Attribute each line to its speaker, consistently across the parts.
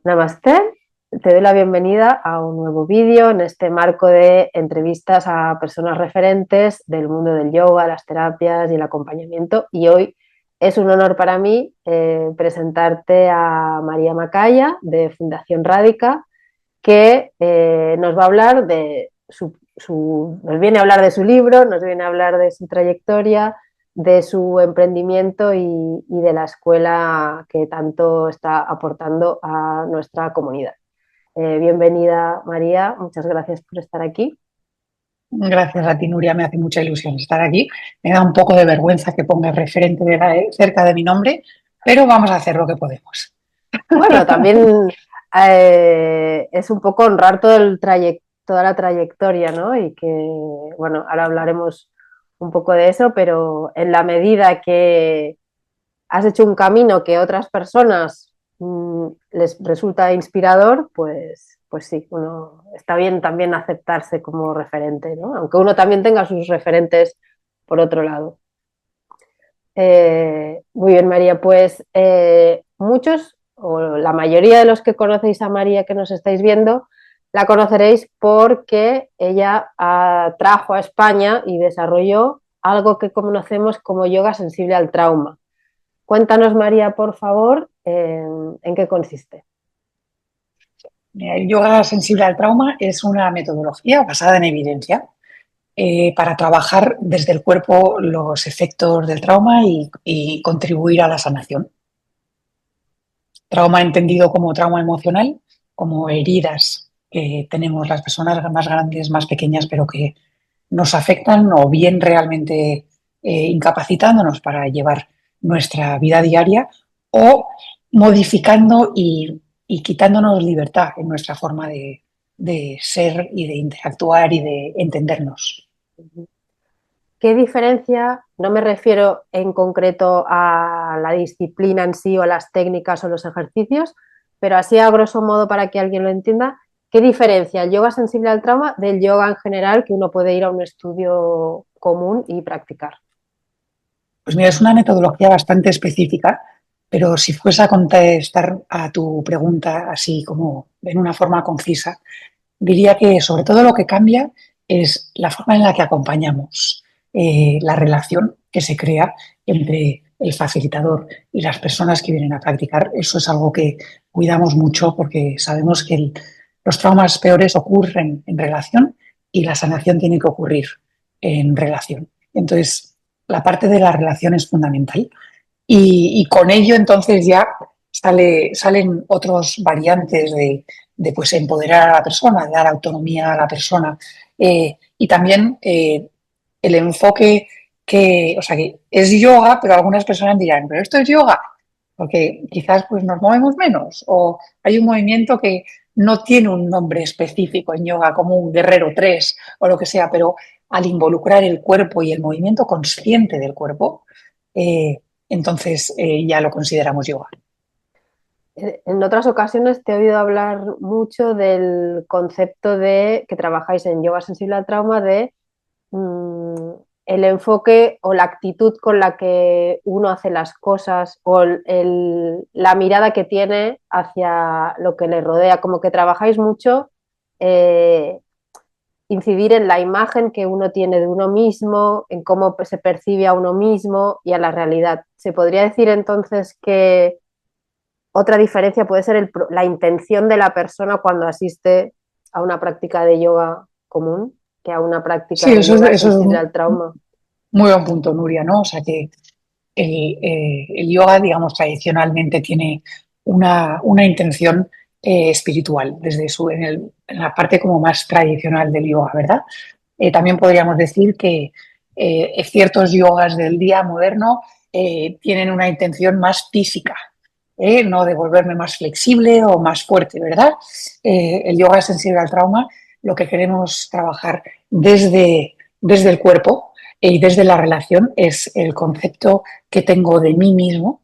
Speaker 1: Namaste, te doy la bienvenida a un nuevo vídeo en este marco de entrevistas a personas referentes del mundo del yoga, las terapias y el acompañamiento. Y hoy es un honor para mí presentarte a María Macaya de Fundación Radica, que nos va a hablar de nos viene a hablar de su libro, nos viene a hablar de su trayectoria, de su emprendimiento y de la escuela que tanto está aportando a nuestra comunidad. Bienvenida, María, muchas gracias por estar aquí.
Speaker 2: Gracias a ti, Nuria, me hace mucha ilusión estar aquí. Me da un poco de vergüenza que ponga referente cerca de mi nombre, pero vamos a hacer lo que podemos.
Speaker 1: Bueno, también es un poco honrar toda la trayectoria, ¿no? Y que, bueno, ahora hablaremos un poco de eso, pero en la medida que has hecho un camino que a otras personas les resulta inspirador, pues sí, uno está bien también aceptarse como referente, ¿no? Aunque uno también tenga sus referentes por otro lado. Muy bien, María, pues muchos o la mayoría de los que conocéis a María que nos estáis viendo, la conoceréis porque ella trajo a España y desarrolló algo que conocemos como yoga sensible al trauma. Cuéntanos, María, por favor, en qué consiste.
Speaker 2: El yoga sensible al trauma es una metodología basada en evidencia para trabajar desde el cuerpo los efectos del trauma y contribuir a la sanación. Trauma entendido como trauma emocional, como heridas que tenemos las personas más grandes, más pequeñas, pero que nos afectan o bien realmente incapacitándonos para llevar nuestra vida diaria o modificando y quitándonos libertad en nuestra forma de ser y de interactuar y de entendernos.
Speaker 1: ¿Qué diferencia? No me refiero en concreto a la disciplina en sí o a las técnicas o los ejercicios, pero así a grosso modo para que alguien lo entienda, ¿qué diferencia el yoga sensible al trauma del yoga en general que uno puede ir a un estudio común y practicar?
Speaker 2: Pues mira, es una metodología bastante específica, pero si fuese a contestar a tu pregunta así como en una forma concisa, diría que sobre todo lo que cambia es la forma en la que acompañamos la relación que se crea entre el facilitador y las personas que vienen a practicar. Eso es algo que cuidamos mucho porque sabemos que los traumas peores ocurren en relación y la sanación tiene que ocurrir en relación. Entonces, la parte de la relación es fundamental y con ello entonces ya salen otras variantes de pues, empoderar a la persona, de dar autonomía a la persona y también el enfoque que, o sea, que es yoga, pero algunas personas dirán, pero esto es yoga, porque quizás pues nos movemos menos o hay un movimiento que no tiene un nombre específico en yoga como un guerrero 3 o lo que sea, pero al involucrar el cuerpo y el movimiento consciente del cuerpo, entonces ya lo consideramos yoga.
Speaker 1: En otras ocasiones te he oído hablar mucho del concepto de que trabajáis en yoga sensible al trauma de mm, el enfoque o la actitud con la que uno hace las cosas o la mirada que tiene hacia lo que le rodea, como que trabajáis mucho eh, incidir en la imagen que uno tiene de uno mismo, en cómo se percibe a uno mismo y a la realidad. ¿Se podría decir entonces que otra diferencia puede ser la intención de la persona cuando asiste a una práctica de yoga común que a una práctica
Speaker 2: Sí,
Speaker 1: de yoga
Speaker 2: eso es
Speaker 1: sensible
Speaker 2: un
Speaker 1: al trauma?
Speaker 2: muy buen punto, Nuria, ¿no? O sea que el yoga, digamos, tradicionalmente tiene una intención espiritual, desde en la parte como más tradicional del yoga, ¿verdad? También podríamos decir que ciertos yogas del día moderno tienen una intención más física, no de volverme más flexible o más fuerte, ¿verdad? El yoga sensible al trauma, lo que queremos trabajar desde el cuerpo y desde la relación es el concepto que tengo de mí mismo,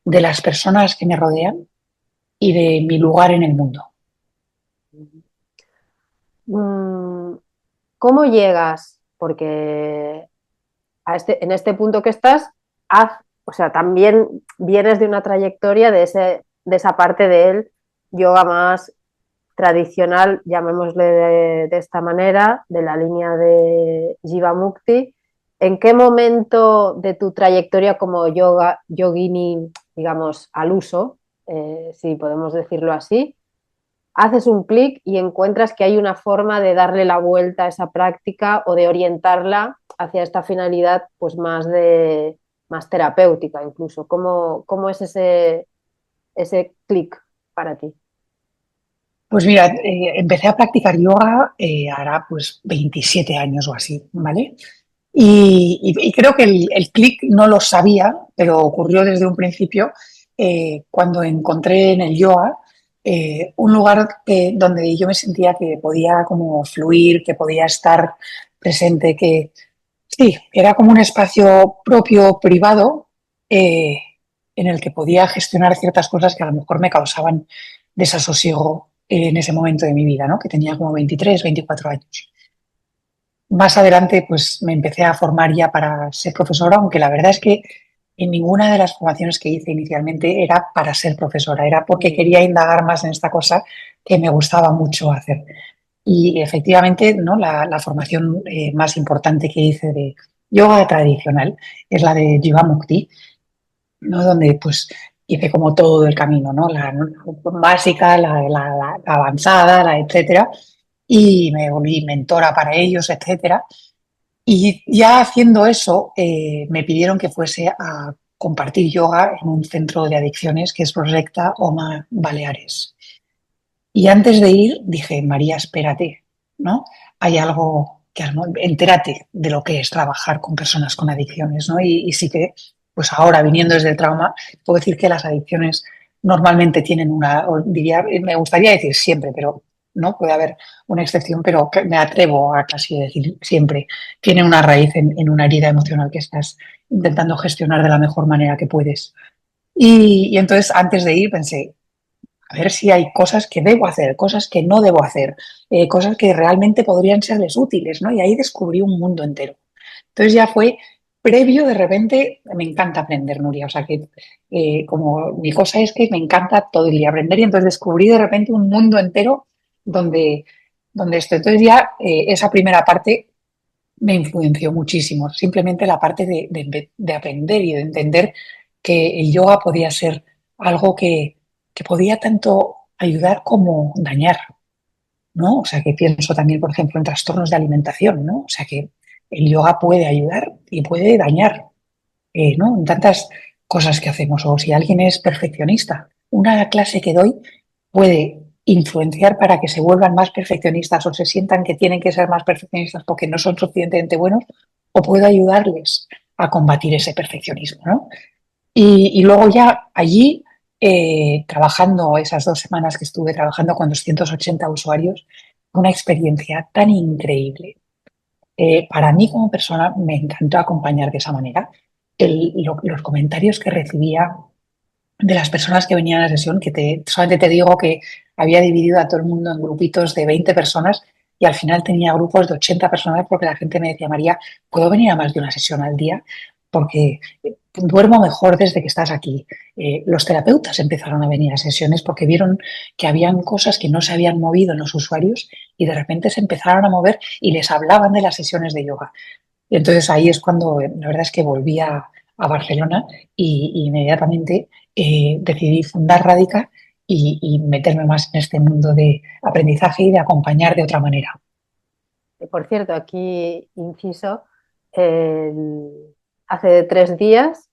Speaker 2: de las personas que me rodean y de mi lugar en el mundo.
Speaker 1: Mm, ¿Cómo llegas? Porque en este punto que estás, o sea, también vienes de una trayectoria de esa parte de él, yoga más tradicional, llamémosle de esta manera, de la línea de Jivamukti. ¿En qué momento de tu trayectoria como yogini, digamos, al uso, si podemos decirlo así, haces un clic y encuentras que hay una forma de darle la vuelta a esa práctica o de orientarla hacia esta finalidad pues más terapéutica incluso? ¿Cómo es ese clic para ti?
Speaker 2: Pues mira, empecé a practicar yoga hará pues 27 años o así, ¿vale? Y creo que el clic no lo sabía, pero ocurrió desde un principio cuando encontré en el yoga un lugar donde yo me sentía que podía como fluir, que podía estar presente, que sí, era como un espacio propio, privado, eh, en el que podía gestionar ciertas cosas que a lo mejor me causaban desasosiego en ese momento de mi vida, ¿no? Que tenía como 23, 24 años. Más adelante, pues me empecé a formar ya para ser profesora, aunque la verdad es que en ninguna de las formaciones que hice inicialmente era para ser profesora, era porque
Speaker 1: Mm.
Speaker 2: quería indagar más en esta cosa que me gustaba mucho hacer. Y efectivamente, ¿no? La formación más importante que hice de yoga tradicional es la de Jivamukti, ¿no? Donde pues hice como todo el camino, ¿no? La básica, la avanzada, la etcétera, y me volví mentora para ellos, etcétera. Y ya haciendo eso, me pidieron que fuese a compartir yoga en un centro de adicciones que es Recta Oma Baleares. Y antes de ir dije, María, espérate, ¿no? Hay algo que entérate de lo que es trabajar con personas con adicciones, ¿no? Y sí que, pues ahora viniendo desde el trauma, puedo decir que las adicciones normalmente tienen una, o diría, me gustaría decir siempre, pero no puede haber una excepción, pero me atrevo a casi decir siempre, tienen una raíz en una herida emocional que estás intentando gestionar de la mejor manera que puedes. Y entonces antes de ir pensé, a ver si hay cosas que debo hacer, cosas que no debo hacer, cosas que realmente podrían serles útiles, ¿no? Y ahí descubrí un mundo entero. Entonces ya fue previo, de repente, me encanta aprender, Nuria, o sea que como mi cosa es que me encanta todo el día aprender y entonces descubrí de repente un mundo entero donde, donde esto. Entonces ya esa primera parte me influenció muchísimo, simplemente la parte de aprender y de entender que el yoga podía ser algo que podía tanto ayudar como dañar, ¿no? O sea, que pienso también, por ejemplo, en trastornos de alimentación, ¿no? O sea, que el yoga puede ayudar y puede dañar, ¿no? En tantas cosas que hacemos. O si alguien es perfeccionista, una clase que doy puede influenciar para que se vuelvan más perfeccionistas o se sientan que tienen que ser más perfeccionistas porque no son suficientemente buenos, o puedo ayudarles a combatir ese perfeccionismo, ¿no? Y luego ya allí, trabajando esas 2 semanas que estuve trabajando con 280 usuarios, una experiencia tan increíble. Para mí como persona me encantó acompañar de esa manera. Los comentarios que recibía de las personas que venían a la sesión, solamente te digo que había dividido a todo el mundo en grupitos de 20 personas y al final tenía grupos de 80 personas porque la gente me decía, María, ¿puedo venir a más de una sesión al día? Porque duermo mejor desde que estás aquí. Los terapeutas empezaron a venir a sesiones porque vieron que habían cosas que no se habían movido en los usuarios y de repente se empezaron a mover y les hablaban de las sesiones de yoga. Y entonces ahí es cuando la verdad es que volví a Barcelona y inmediatamente decidí fundar Radica y meterme más en este mundo de aprendizaje y de acompañar de otra manera.
Speaker 1: Por cierto, aquí inciso, hace 3 días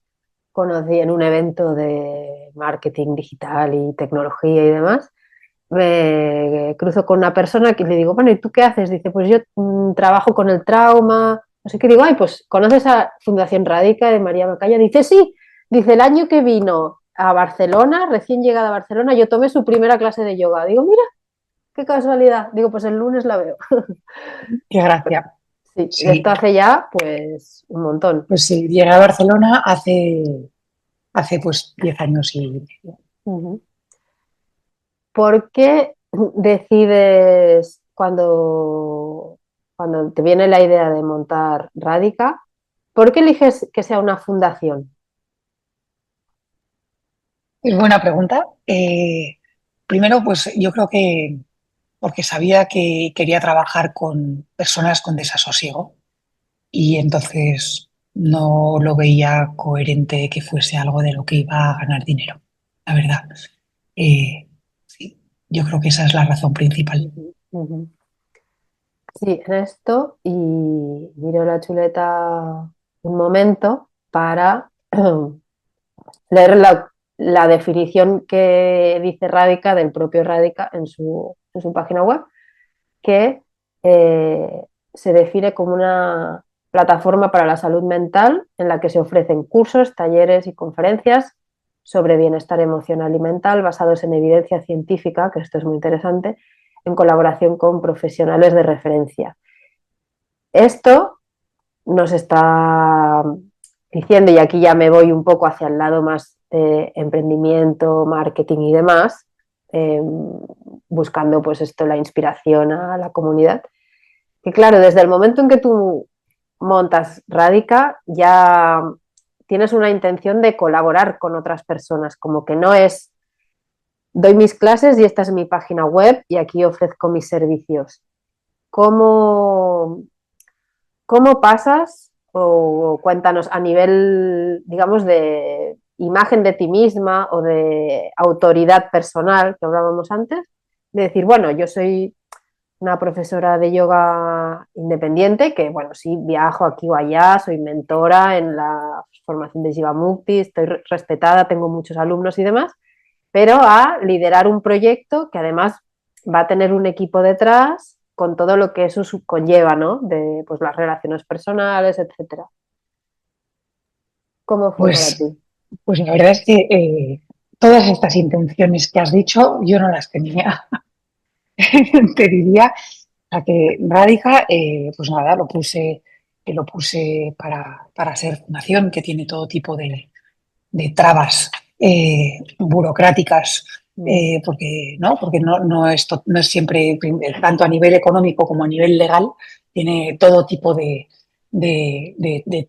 Speaker 1: conocí en un evento de marketing digital y tecnología y demás, me cruzo con una persona que le digo, bueno, ¿y tú qué haces? Dice, pues yo trabajo con el trauma, no sé qué, digo, ay, pues ¿conoces a Fundación Radica de María Macaya? Dice, sí, dice, el año que vino a Barcelona, recién llegada a Barcelona, yo tomé su primera clase de yoga. Digo, mira, qué casualidad. Digo, pues el lunes la veo.
Speaker 2: Qué gracia.
Speaker 1: Sí, de
Speaker 2: Sí,
Speaker 1: esto hace ya, pues, un montón.
Speaker 2: pues sí, llegué a Barcelona hace pues 10 años y medio.
Speaker 1: Ujú. ¿Por qué decides cuando te viene la idea de montar Radica, por qué eliges que sea una fundación?
Speaker 2: Es buena pregunta. primero, pues yo creo que porque sabía que quería trabajar con personas con desasosiego y entonces no lo veía coherente que fuese algo de lo que iba a ganar dinero, la verdad. Sí, yo creo que esa es la razón principal.
Speaker 1: Ujú, ujú. Sí, en esto y miro la chuleta un momento para leer la definición que dice Radica del propio Radica en su página web, que eh, se define como una plataforma para la salud mental en la que se ofrecen cursos, talleres y conferencias sobre bienestar emocional y mental basados en evidencia científica, que esto es muy interesante, en colaboración con profesionales de referencia. Esto nos está diciendo, y aquí ya me voy un poco hacia el lado más de emprendimiento, marketing y demás, eh, buscando pues esto, la inspiración a la comunidad, que claro, desde el momento en que tú montas Radica, ya tienes una intención de colaborar con otras personas, como que no es doy mis clases y esta es mi página web y aquí ofrezco mis servicios. ¿Cómo, cómo pasas o cuéntanos a nivel, digamos, de imagen de ti misma o de autoridad personal que hablábamos antes, de decir, bueno, yo soy una profesora de yoga independiente, que bueno, sí, viajo aquí o allá, soy mentora en la formación de Jivamukti, estoy respetada, tengo muchos alumnos y demás, pero a liderar un proyecto que además va a tener un equipo detrás con todo lo que eso conlleva, ¿no? De pues, las relaciones personales, etcétera. ¿Cómo fue para
Speaker 2: Pues,
Speaker 1: ti?
Speaker 2: pues la verdad es que todas estas intenciones que has dicho yo no las tenía. Te diría a que Radica, pues nada, lo puse para ser fundación, que tiene todo tipo de trabas burocráticas,
Speaker 1: Mm,
Speaker 2: porque no es siempre, tanto a nivel económico como a nivel legal, tiene todo tipo de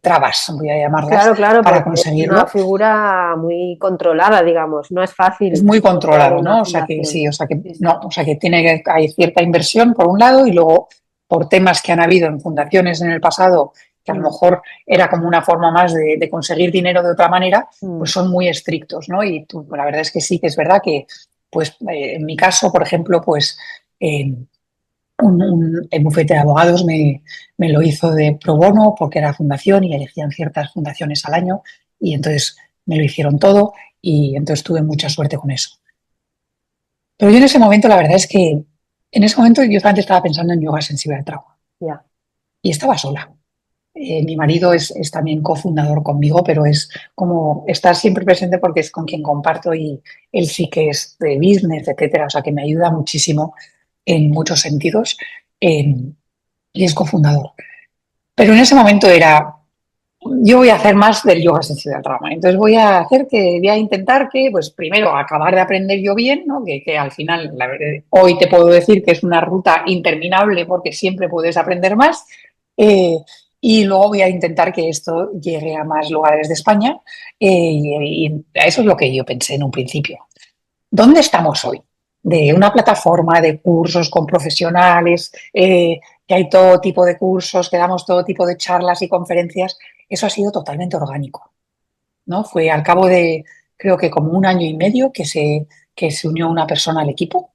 Speaker 2: trabas, voy a llamarlas,
Speaker 1: claro, claro,
Speaker 2: para
Speaker 1: porque es una
Speaker 2: conseguirlo.
Speaker 1: figura muy controlada, digamos. No es
Speaker 2: Es
Speaker 1: fácil
Speaker 2: muy
Speaker 1: montar
Speaker 2: controlado,
Speaker 1: una
Speaker 2: ¿no? O sea que
Speaker 1: fundación.
Speaker 2: sí, o sea que
Speaker 1: Sí, sí.
Speaker 2: no, o sea que hay cierta inversión por un lado y luego por temas que han habido en fundaciones en el pasado, que a lo
Speaker 1: Mm,
Speaker 2: mejor era como una forma más de conseguir dinero de otra manera, pues
Speaker 1: mm,
Speaker 2: son muy estrictos, ¿no? Y tú, la verdad es que sí, que es verdad que, pues en mi caso, por ejemplo, pues eh, el bufete de abogados me lo hizo de pro bono porque era fundación y elegían ciertas fundaciones al año y entonces me lo hicieron todo y entonces tuve mucha suerte con eso. Pero yo en ese momento, la verdad es que en ese momento yo solamente estaba pensando en yoga sensible al trauma
Speaker 1: ya.
Speaker 2: y estaba sola. Mi marido es también cofundador conmigo, pero es como estar siempre presente porque es con quien comparto y él sí que es de business, etcétera, o sea que me ayuda muchísimo en muchos sentidos y es cofundador. Pero en ese momento era, yo voy a hacer más del yoga sensible al trauma. Entonces voy a intentar que, pues primero, acabar de aprender yo bien, ¿no? Que al final, hoy te puedo decir que es una ruta interminable porque siempre puedes aprender más. Eh, y luego voy a intentar que esto llegue a más lugares de España. Y eso es lo que yo pensé en un principio. ¿Dónde estamos hoy? De una plataforma de cursos con profesionales, que hay todo tipo de cursos, que damos todo tipo de charlas y conferencias. Eso ha sido totalmente orgánico, ¿no? Fue al cabo de, creo que como un año y medio que se unió una persona al equipo.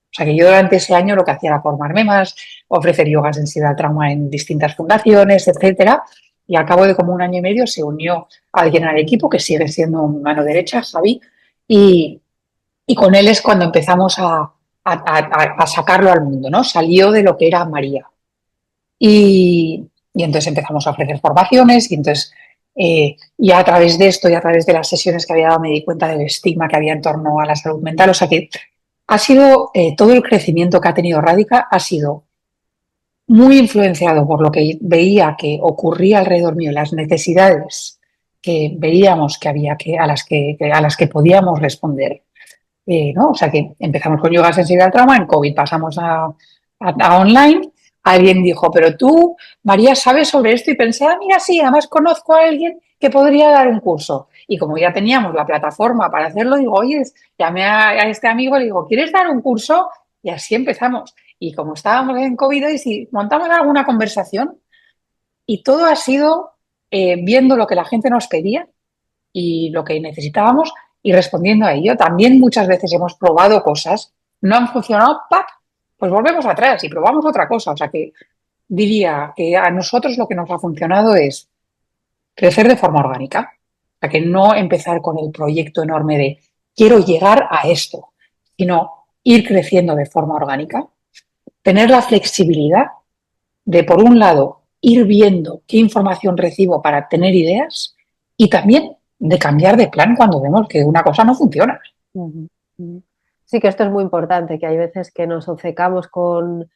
Speaker 2: O sea que yo durante ese año lo que hacía era formarme más, ofrecer yoga sensible al trauma en distintas fundaciones, etcétera. Y al cabo de como un año y medio se unió alguien al equipo que sigue siendo mi mano derecha, Javi, y, y con él es cuando empezamos a sacarlo al mundo, ¿no? Salió de lo que era María. Y entonces empezamos a ofrecer formaciones y entonces y a través de esto y a través de las sesiones que había dado me di cuenta del estigma que había en torno a la salud mental. O sea que ha sido todo el crecimiento que ha tenido Radica ha sido muy influenciado por lo que veía que ocurría alrededor mío, las necesidades que veíamos que había a las que podíamos responder, ¿no? O sea que empezamos con yoga sensible al trauma, en COVID pasamos a online. Alguien dijo, pero tú, María, ¿sabes sobre esto? Y pensé, ah, mira, sí, además conozco a alguien que podría dar un curso. Y como ya teníamos la plataforma para hacerlo, digo, oye, llamé a este amigo, le digo, ¿quieres dar un curso? Y así empezamos. Y como estábamos en COVID, y si montamos alguna conversación, y todo ha sido viendo lo que la gente nos pedía y lo que necesitábamos y respondiendo a ello. También muchas veces hemos probado cosas, no han funcionado, ¡pap! Pues volvemos atrás y probamos otra cosa. O sea que diría que a nosotros lo que nos ha funcionado es crecer de forma orgánica. O sea que no empezar con el proyecto enorme de quiero llegar a esto, sino ir creciendo de forma orgánica, tener la flexibilidad de, por un lado, ir viendo qué información recibo para tener ideas y también de cambiar de plan cuando vemos que una cosa no funciona.
Speaker 1: Ujú, ujú. Sí que esto es muy importante, que hay veces que nos obcecamos con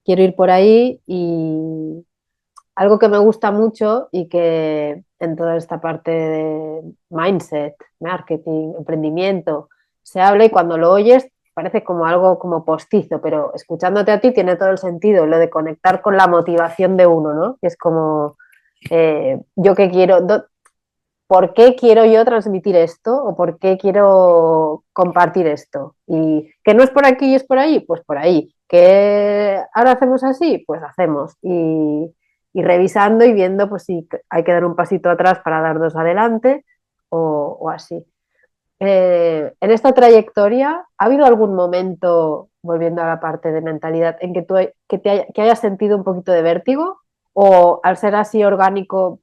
Speaker 1: quiero ir por ahí y algo que me gusta mucho y que en toda esta parte de mindset, marketing, emprendimiento, se habla y cuando lo oyes parece como algo como postizo, pero escuchándote a ti tiene todo el sentido, lo de conectar con la motivación de uno, ¿no? Que es como, yo que quiero, ¿por qué quiero yo transmitir esto? ¿O por qué quiero compartir esto? Y que no es por aquí y es por ahí, pues por ahí. ¿Que ahora hacemos así? Pues hacemos. Y revisando y viendo pues si hay que dar un pasito atrás para dar dos adelante o así. En esta trayectoria, ¿ha habido algún momento, volviendo a la parte de mentalidad, en que que hayas sentido un poquito de vértigo? ¿O al ser así orgánico,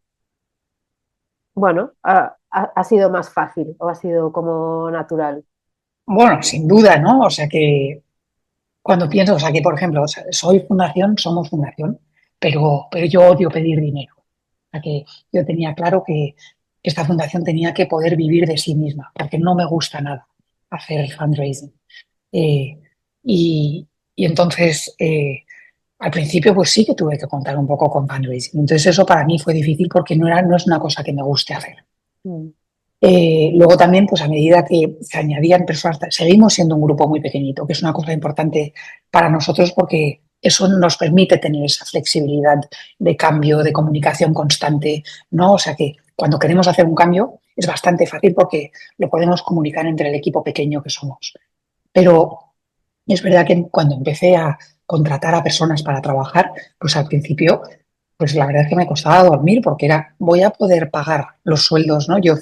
Speaker 1: bueno, ha sido más fácil o ha sido como natural?
Speaker 2: Bueno, sin duda, ¿no? O sea que cuando pienso, o sea que, por ejemplo, o sea, soy fundación, somos fundación, pero yo odio pedir dinero. O sea que yo tenía claro que esta fundación tenía que poder vivir de sí misma, porque no me gusta nada hacer fundraising. Eh, y, y entonces, al principio, pues sí que tuve que contar un poco con fundraising. Entonces, eso para mí fue difícil porque no es una cosa que me guste hacer.
Speaker 1: Mm,
Speaker 2: Luego también, pues a medida que se añadían personas, seguimos siendo un grupo muy pequeñito, que es una cosa importante para nosotros porque eso nos permite tener esa flexibilidad de cambio, de comunicación constante, ¿no? O sea que cuando queremos hacer un cambio es bastante fácil porque lo podemos comunicar entre el equipo pequeño que somos. Pero es verdad que cuando empecé a contratar a personas para trabajar, pues al principio, pues la verdad es que me costaba dormir porque era, voy a poder pagar los sueldos, ¿no? Yo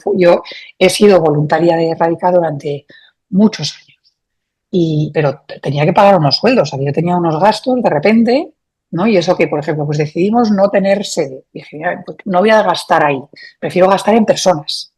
Speaker 2: he sido voluntaria de Radica durante muchos años, pero tenía que pagar unos sueldos, o sea, yo tenía unos gastos de repente, ¿no? Y eso que, por ejemplo, pues decidimos no tener sede. Dije, "Ya, pues no voy a gastar ahí, prefiero gastar en personas.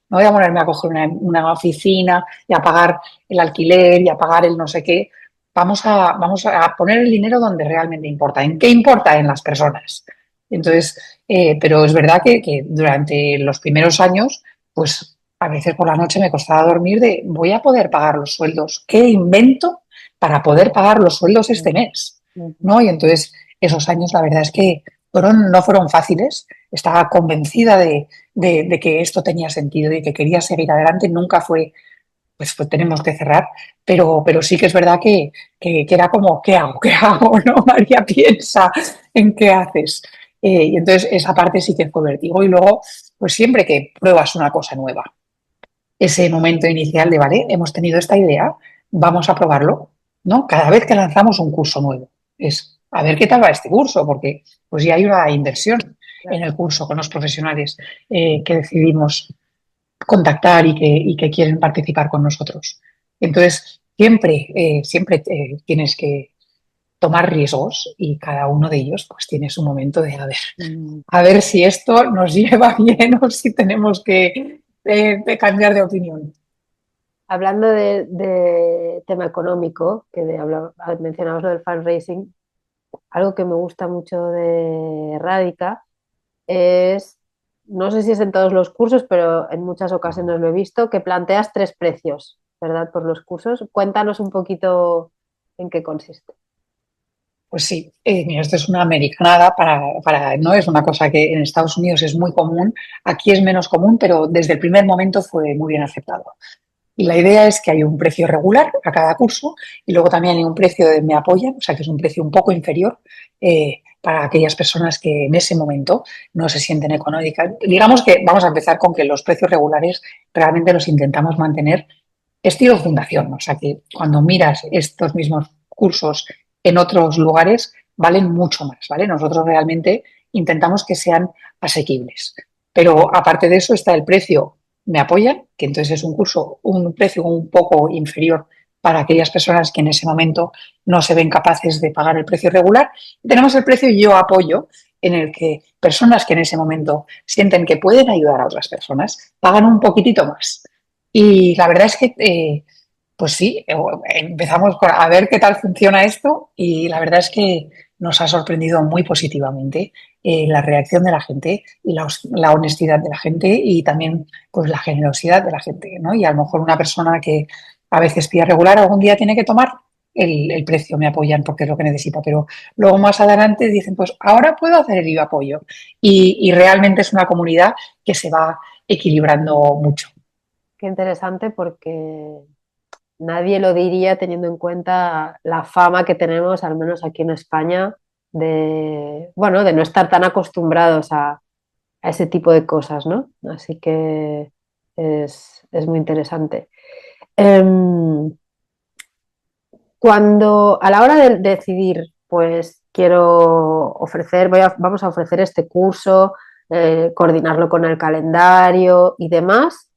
Speaker 2: No voy a ponerme a coger una oficina y a pagar el alquiler y a pagar el no sé qué. Vamos a poner el dinero donde realmente importa. ¿En qué importa? En las personas. Entonces, pero es verdad que durante los primeros años, pues a veces por la noche me costaba dormir de voy a poder pagar los sueldos. ¿Qué invento para poder pagar los sueldos este
Speaker 1: mm,
Speaker 2: mes?
Speaker 1: mm,
Speaker 2: ¿No? Y entonces esos años la verdad es que no fueron fáciles. Estaba convencida de que esto tenía sentido y que quería seguir adelante. Nunca fue, pues tenemos que cerrar, pero sí que es verdad que era como, ¿qué hago? ¿Qué hago? ¿No? María, piensa en qué haces. Y entonces esa parte sí que fue vértigo. Y luego, pues siempre que pruebas una cosa nueva, ese momento inicial de, vale, hemos tenido esta idea, vamos a probarlo, ¿no? Cada vez que lanzamos un curso nuevo, es a ver qué tal va este curso, porque pues ya hay una inversión en
Speaker 1: claro.
Speaker 2: el curso con los profesionales que decidimos contactar y que quieren participar con nosotros. Entonces, siempre tienes que tomar riesgos y cada uno de ellos pues tiene su momento de
Speaker 1: Mm.
Speaker 2: a ver si esto nos lleva bien o si tenemos que de cambiar de opinión.
Speaker 1: Hablando de tema económico, mencionabas lo del fundraising, algo que me gusta mucho de Radica es, no sé si es en todos los cursos, pero en muchas ocasiones lo he visto, que planteas tres precios, ¿verdad? Por los cursos. Cuéntanos un poquito en qué consiste.
Speaker 2: Pues sí, mira, esto es una americanada no es una cosa que en Estados Unidos es muy común, aquí es menos común, pero desde el primer momento fue muy bien aceptado. Y la idea es que hay un precio regular a cada curso y luego también hay un precio de me apoyan, o sea que es un precio un poco inferior, para aquellas personas que en ese momento no se sienten económicas. Digamos que vamos a empezar con que los precios regulares realmente los intentamos mantener estilo fundación, o sea que cuando miras estos mismos cursos en otros lugares valen mucho más, ¿vale? Nosotros realmente intentamos que sean asequibles. Pero aparte de eso está el precio Me Apoyan, que entonces es un curso, un precio un poco inferior para aquellas personas que en ese momento no se ven capaces de pagar el precio regular. Y tenemos el precio Yo Apoyo, en el que personas que en ese momento sienten que pueden ayudar a otras personas pagan un poquitito más. Y la verdad es que, pues sí, empezamos a ver qué tal funciona esto y la verdad es que nos ha sorprendido muy positivamente la reacción de la gente y la honestidad de la gente y también pues la generosidad de la gente, ¿no? Y a lo mejor una persona que a veces pide regular algún día tiene que tomar el precio, Me Apoyan porque es lo que necesita, pero luego más adelante dicen, pues ahora puedo hacer el Yo Apoyo y realmente es una comunidad que se va equilibrando mucho.
Speaker 1: Qué interesante porque nadie lo diría teniendo en cuenta la fama que tenemos, al menos aquí en España, de, bueno, de no estar tan acostumbrados a ese tipo de cosas, ¿no? Así que es muy interesante. Em, Cuando a la hora de decidir, pues quiero ofrecer, vamos a ofrecer este curso, coordinarlo con el calendario y demás,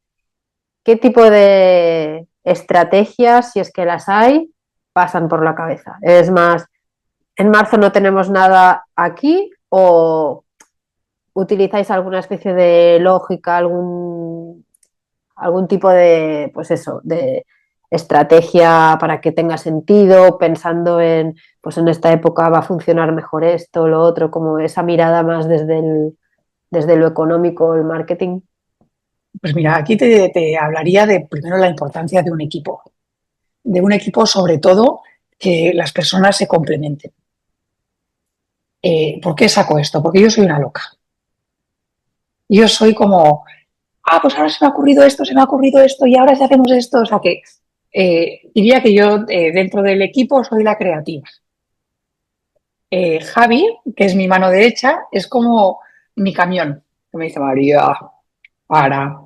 Speaker 1: ¿qué tipo de estrategias, si es que las hay, pasan por la cabeza? Es más, en marzo no tenemos nada aquí o utilizáis alguna especie de lógica, algún tipo de, pues eso, de estrategia para que tenga sentido, pensando en, pues en esta época va a funcionar mejor esto, lo otro, como esa mirada más desde lo económico, el marketing.
Speaker 2: Pues mira, aquí te hablaría de primero la importancia de un equipo sobre todo que las personas se complementen. ¿Por qué saco esto? Porque yo soy una loca. Yo soy como, pues ahora se me ha ocurrido esto, se me ha ocurrido esto y ahora si hacemos esto, o sea que diría que yo dentro del equipo soy la creativa. Javi, que es mi mano derecha, es como mi camión, que me dice María,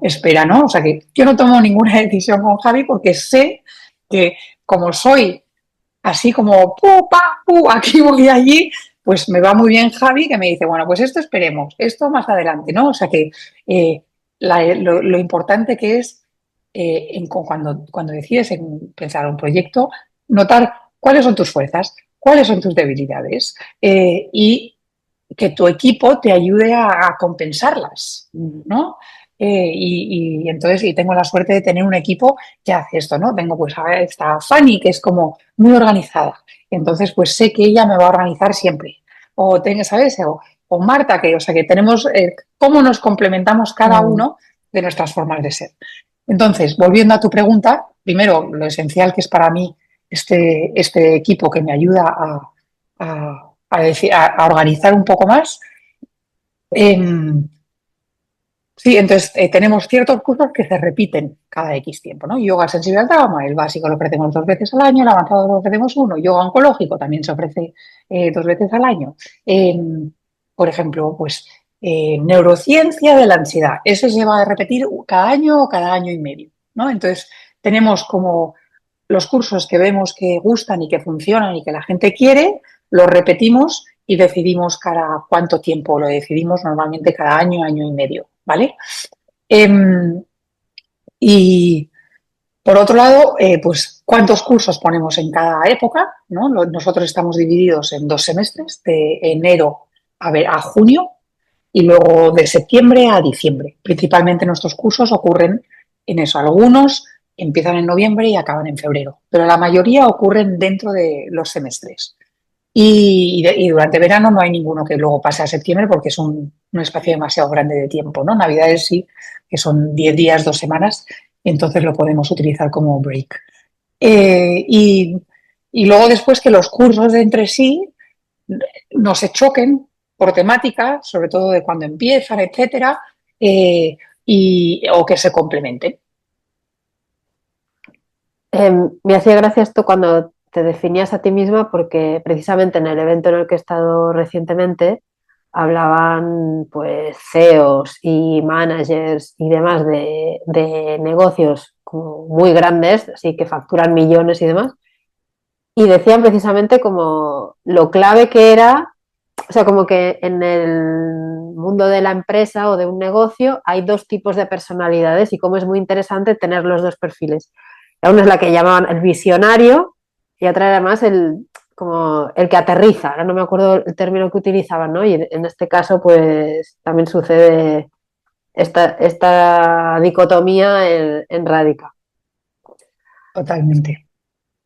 Speaker 2: espera, ¿no? O sea que yo no tomo ninguna decisión con Javi porque sé que como soy así como pu, pa, pu, aquí voy allí, pues me va muy bien Javi que me dice, bueno, pues esto esperemos, esto más adelante, ¿no? O sea que lo importante que es cuando decides empezar un proyecto, notar cuáles son tus fuerzas, cuáles son tus debilidades y que tu equipo te ayude a compensarlas, ¿no? Entonces, y tengo la suerte de tener un equipo que hace esto, ¿no? Tengo pues a ver, está Fanny, que es como muy organizada. Entonces, pues sé que ella me va a organizar siempre. O tengo, ¿sabes? O Marta, que, o sea, que tenemos cómo nos complementamos cada
Speaker 1: Mm.
Speaker 2: uno de nuestras formas de ser. Entonces, volviendo a tu pregunta, primero, lo esencial que es para mí este equipo que me ayuda a organizar un poco más. Sí, entonces tenemos ciertos cursos que se repiten cada X tiempo, ¿no? Yoga sensible al trauma, el básico lo ofrecemos 2 veces al año, el avanzado lo ofrecemos uno, yoga oncológico también se ofrece 2 veces al año. Eh, por ejemplo, pues neurociencia de la ansiedad, ese se va a repetir cada año o cada año y medio, ¿no? Entonces tenemos como los cursos que vemos que gustan y que funcionan y que la gente quiere, los repetimos y decidimos cada cuánto tiempo, lo decidimos normalmente cada año, año y medio, ¿vale? Eh, y por otro lado, pues cuántos cursos ponemos en cada época, ¿no? Nosotros estamos divididos en 2 semestres, de enero a junio y luego de septiembre a diciembre. Principalmente nuestros cursos ocurren en eso. Algunos empiezan en noviembre y acaban en febrero, pero la mayoría ocurren dentro de los semestres. Y durante verano no hay ninguno que luego pase a septiembre porque es un espacio demasiado grande de tiempo, ¿no? Navidades sí, que son 10 días, 2 semanas, entonces lo podemos utilizar como break. Eh, y, y luego después que los cursos de entre sí no se choquen por temática, sobre todo de cuando empiezan, etcétera, o que se complementen.
Speaker 1: Me hacía gracia esto cuando te definías a ti misma porque precisamente en el evento en el que he estado recientemente hablaban pues CEOs y managers y demás de negocios como muy grandes, así que facturan millones y demás, y decían precisamente como lo clave que era, o sea, como que en el mundo de la empresa o de un negocio hay dos tipos de personalidades y cómo es muy interesante tener los dos perfiles. Una es la que llamaban el visionario y otra era más como el que aterriza, ahora no me acuerdo el término que utilizaban, ¿no? Y en este caso pues también sucede esta dicotomía en Radica.
Speaker 2: Totalmente.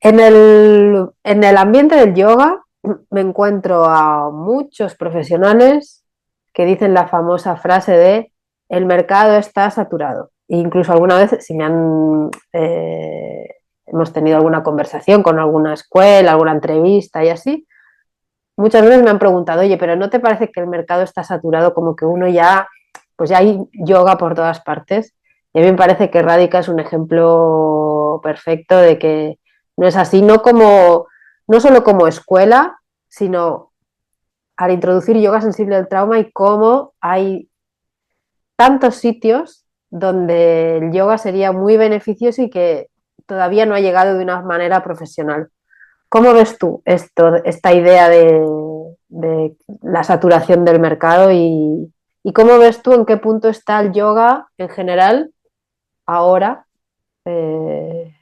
Speaker 1: En el ambiente del yoga me encuentro a muchos profesionales que dicen la famosa frase de el mercado está saturado. E incluso alguna vez, si me han hemos tenido alguna conversación con alguna escuela, alguna entrevista y así, muchas veces me han preguntado, oye, pero ¿no te parece que el mercado está saturado? Como que uno ya, pues ya hay yoga por todas partes. Y a mí me parece que Radica es un ejemplo perfecto de que no es así, no solo como escuela, sino al introducir yoga sensible al trauma y cómo hay tantos sitios donde el yoga sería muy beneficioso y que todavía no ha llegado de una manera profesional. ¿Cómo ves tú esta idea de la saturación del mercado y cómo ves tú en qué punto está el yoga en general ahora, eh,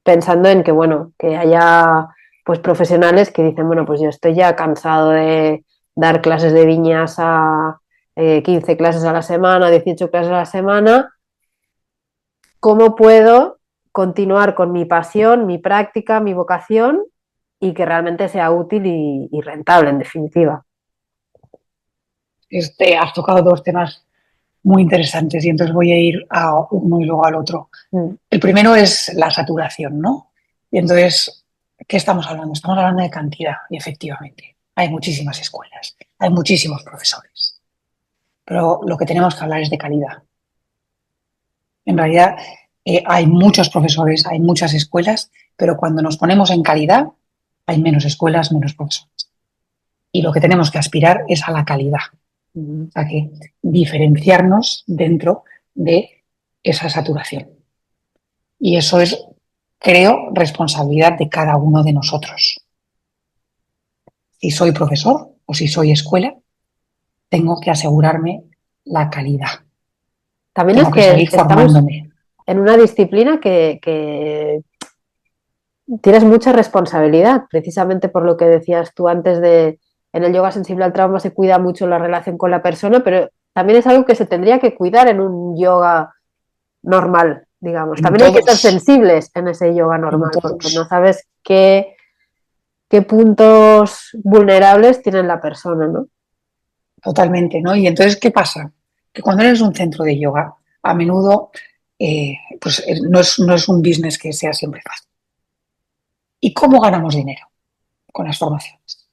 Speaker 1: pensando en que, bueno, que haya pues profesionales que dicen, bueno, pues yo estoy ya cansado de dar clases de viñas 15 clases a la semana, 18 clases a la semana, ¿cómo puedo continuar con mi pasión, mi práctica, mi vocación y que realmente sea útil y rentable, en definitiva?
Speaker 2: Has tocado dos temas muy interesantes y entonces voy a ir a uno y luego al otro.
Speaker 1: Mm.
Speaker 2: El primero es la saturación, ¿no? Y entonces, ¿qué estamos hablando? Estamos hablando de cantidad y efectivamente hay muchísimas escuelas, hay muchísimos profesores, pero lo que tenemos que hablar es de calidad. En realidad, hay muchos profesores, hay muchas escuelas, pero cuando nos ponemos en calidad, hay menos escuelas, menos profesores. Y lo que tenemos que aspirar es a la calidad, a que diferenciarnos dentro de esa saturación. Y eso es, creo, responsabilidad de cada uno de nosotros. Si soy profesor o si soy escuela, tengo que asegurarme la calidad.
Speaker 1: También es
Speaker 2: Tengo que
Speaker 1: que
Speaker 2: seguir
Speaker 1: estamos
Speaker 2: formándome.
Speaker 1: en una disciplina que tienes mucha responsabilidad, precisamente por lo que decías tú antes en el yoga sensible al trauma se cuida mucho la relación con la persona, pero también es algo que se tendría que cuidar en un yoga normal, digamos.
Speaker 2: En
Speaker 1: También hay que ser
Speaker 2: todos,
Speaker 1: sensibles en ese yoga
Speaker 2: en
Speaker 1: normal, porque no
Speaker 2: todos,
Speaker 1: sabes qué puntos vulnerables tiene la persona, ¿no?
Speaker 2: totalmente, ¿no? Y entonces, ¿qué pasa? Que cuando eres un centro de yoga, a menudo, no es un business que sea siempre fácil. ¿Y cómo ganamos dinero? Con las formaciones.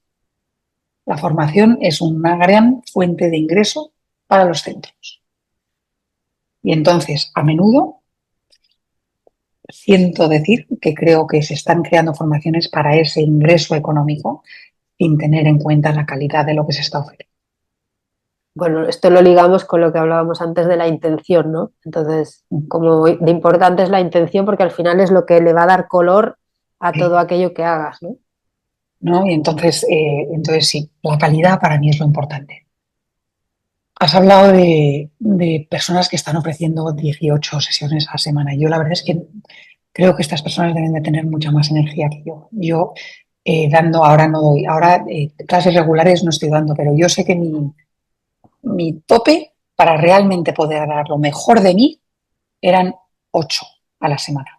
Speaker 2: La formación es una gran fuente de ingreso para los centros. Y entonces, a menudo, siento decir que creo que se están creando formaciones para ese ingreso económico sin tener en cuenta la calidad de lo que se está ofreciendo.
Speaker 1: Bueno, esto lo ligamos con lo que hablábamos antes de la intención, ¿no? Entonces, como de importante es la intención porque al final es lo que le va a dar color a todo aquello que hagas, ¿no?
Speaker 2: ¿No? Y entonces sí, la calidad para mí es lo importante. Has hablado de personas que están ofreciendo 18 sesiones a la semana. Yo la verdad es que creo que estas personas deben de tener mucha más energía que yo. Yo dando, ahora no doy, ahora clases regulares no estoy dando, pero yo sé que mi tope para realmente poder dar lo mejor de mí eran 8 a la semana.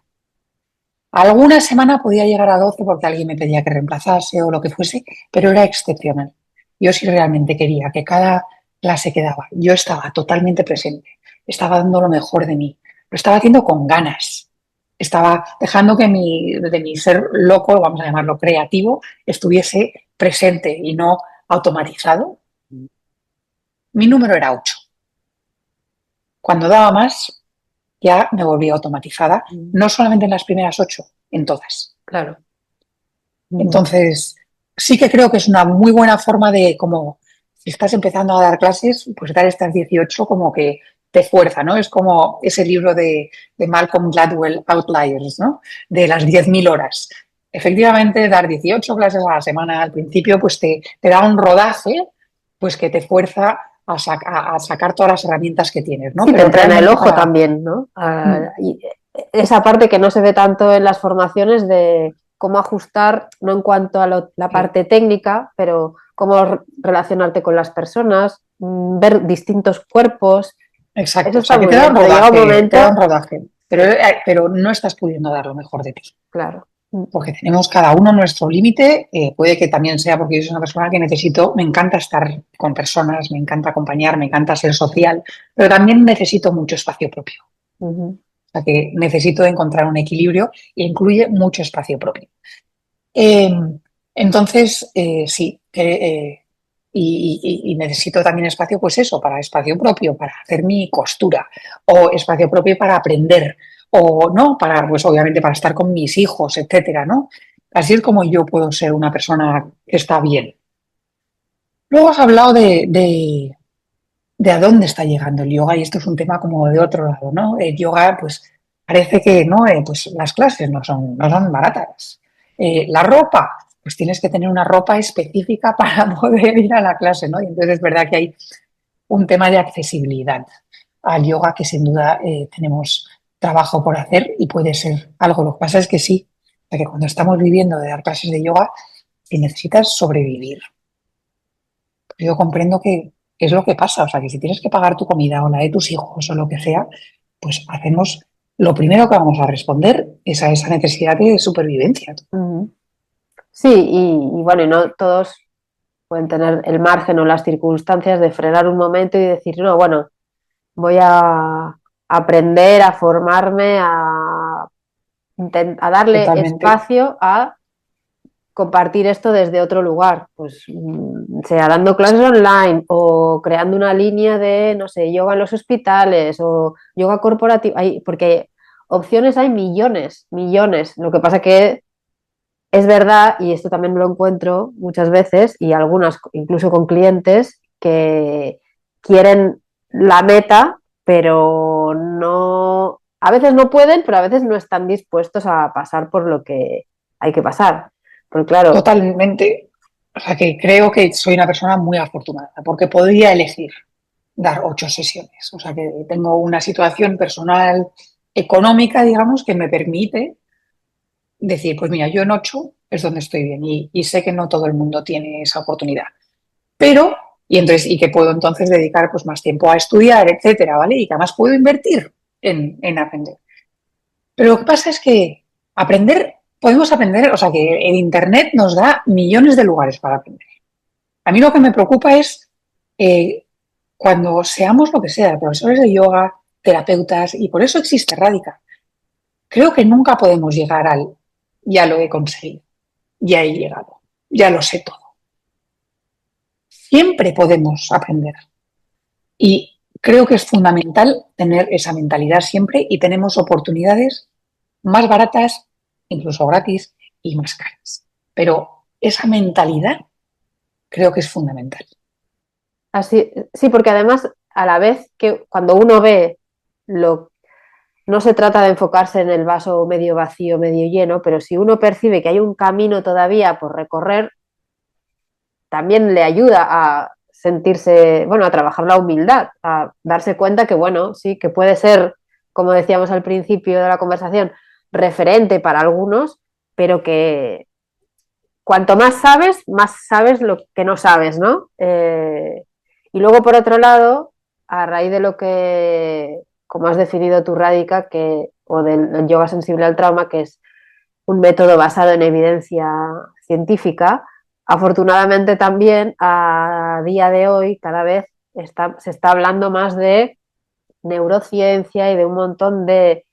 Speaker 2: Alguna semana podía llegar a 12 porque alguien me pedía que reemplazase o lo que fuese, pero era excepcional. Yo sí realmente quería que cada clase que daba, yo estaba totalmente presente, estaba dando lo mejor de mí, lo estaba haciendo con ganas, estaba dejando que de mi ser loco, vamos a llamarlo creativo, estuviese presente y no automatizado. Mi número era 8. Cuando daba más, ya me volvía automatizada, no solamente en las primeras 8, en todas.
Speaker 1: Claro. Ujú.
Speaker 2: Entonces, sí que creo que es una muy buena forma de, como, si estás empezando a dar clases, pues dar estas 18 como que te fuerza, ¿no? Es como ese libro de Malcolm Gladwell, Outliers, ¿no? De las 10.000 horas. Efectivamente, dar 18 clases a la semana al principio, pues te da un rodaje, pues que te fuerza a sacar todas las herramientas que tienes, ¿no?
Speaker 1: Sí, te
Speaker 2: Pero
Speaker 1: entrena el
Speaker 2: realmente
Speaker 1: ojo
Speaker 2: para...
Speaker 1: también, ¿no?
Speaker 2: Mm,
Speaker 1: Y esa parte que no se ve tanto en las formaciones de cómo ajustar, no en cuanto a la
Speaker 2: sí,
Speaker 1: parte técnica, pero cómo relacionarte con las personas, ver distintos cuerpos, eso
Speaker 2: exacto, o
Speaker 1: está
Speaker 2: sea, que
Speaker 1: muy bien, pero llega un
Speaker 2: te da un
Speaker 1: momento,
Speaker 2: rodaje, pero no estás pudiendo dar lo mejor de ti.
Speaker 1: claro.
Speaker 2: Porque tenemos cada uno nuestro límite. Puede que también sea porque yo soy una persona que necesito, me encanta estar con personas, me encanta acompañar, me encanta ser social, pero también necesito mucho espacio propio.
Speaker 1: Ujú.
Speaker 2: O sea que necesito encontrar un equilibrio e incluye mucho espacio propio. Eh, entonces, sí, y necesito también espacio, pues eso, para espacio propio, para hacer mi costura, o espacio propio para aprender, o no, para, pues obviamente para estar con mis hijos, etcétera, ¿no? Así es como yo puedo ser una persona que está bien. Luego has hablado de a dónde está llegando el yoga, y esto es un tema como de otro lado, ¿no? El yoga, pues parece que no, pues las clases no son baratas. La ropa, pues tienes que tener una ropa específica para poder ir a la clase, ¿no? Y entonces es verdad que hay un tema de accesibilidad al yoga que sin duda tenemos trabajo por hacer y puede ser algo. Lo que pasa es que sí, que cuando estamos viviendo de dar clases de yoga, si necesitas sobrevivir. Yo comprendo que es lo que pasa, o sea, que si tienes que pagar tu comida o la de tus hijos o lo que sea, pues hacemos lo primero que vamos a responder es a esa necesidad de supervivencia.
Speaker 1: Ujú. Sí, y bueno, y no todos pueden tener el margen o las circunstancias de frenar un momento y decir, no, bueno, voy a aprender, a formarme, a darle
Speaker 2: Totalmente,
Speaker 1: espacio a compartir esto desde otro lugar, pues sea dando clases online o creando una línea de, no sé, yoga en los hospitales o yoga corporativo, porque opciones hay millones, millones. Lo que pasa que es verdad, y esto también lo encuentro muchas veces, y algunas incluso con clientes que quieren la meta, pero no, a veces no pueden, pero a veces no están dispuestos a pasar por lo que hay que pasar. Porque claro,
Speaker 2: totalmente. O sea, que creo que soy una persona muy afortunada porque podría elegir dar 8 sesiones. O sea, que tengo una situación personal, económica, digamos, que me permite decir, pues mira, yo en 8 es donde estoy bien y sé que no todo el mundo tiene esa oportunidad. Pero, y que puedo entonces dedicar pues más tiempo a estudiar, etcétera, ¿vale? Y que además puedo invertir en aprender. Pero lo que pasa es que podemos aprender, o sea, que el Internet nos da millones de lugares para aprender. A mí lo que me preocupa es eh, cuando seamos lo que sea, profesores de yoga, terapeutas, y por eso existe Radica. Creo que nunca podemos llegar al ya lo he conseguido, ya he llegado, ya lo sé todo. Siempre podemos aprender. Y creo que es fundamental tener esa mentalidad siempre y tenemos oportunidades más baratas, incluso gratis y más caras. Pero esa mentalidad creo que es fundamental.
Speaker 1: así, sí, porque además a la vez que cuando uno ve lo, no se trata de enfocarse en el vaso medio vacío, medio lleno, pero si uno percibe que hay un camino todavía por recorrer, también le ayuda a sentirse, bueno, a trabajar la humildad, a darse cuenta que, bueno, sí, que puede ser, como decíamos al principio de la conversación, referente para algunos, pero que cuanto más sabes lo que no sabes, ¿no? Y luego, por otro lado, a raíz de lo que, como has definido tu Rádica, o del yoga sensible al trauma, que es un método basado en evidencia científica, afortunadamente también a día de hoy cada vez se está hablando más de neurociencia y de un montón de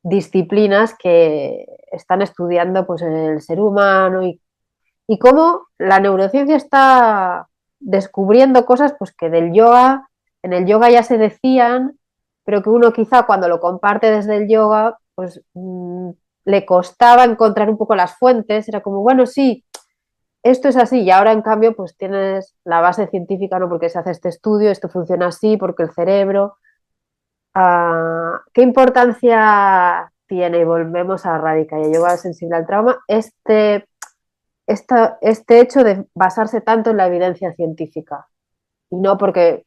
Speaker 1: disciplinas que están estudiando pues, el ser humano y cómo la neurociencia está descubriendo cosas pues, que en el yoga ya se decían, pero que uno quizá cuando lo comparte desde el yoga, pues le costaba encontrar un poco las fuentes, era como, bueno, sí, esto es así, y ahora en cambio pues tienes la base científica, ¿no? Porque se hace este estudio, esto funciona así, porque el cerebro... ¿Qué importancia tiene? Y volvemos a Radica y a yoga sensible al trauma, este hecho de basarse tanto en la evidencia científica. Y no porque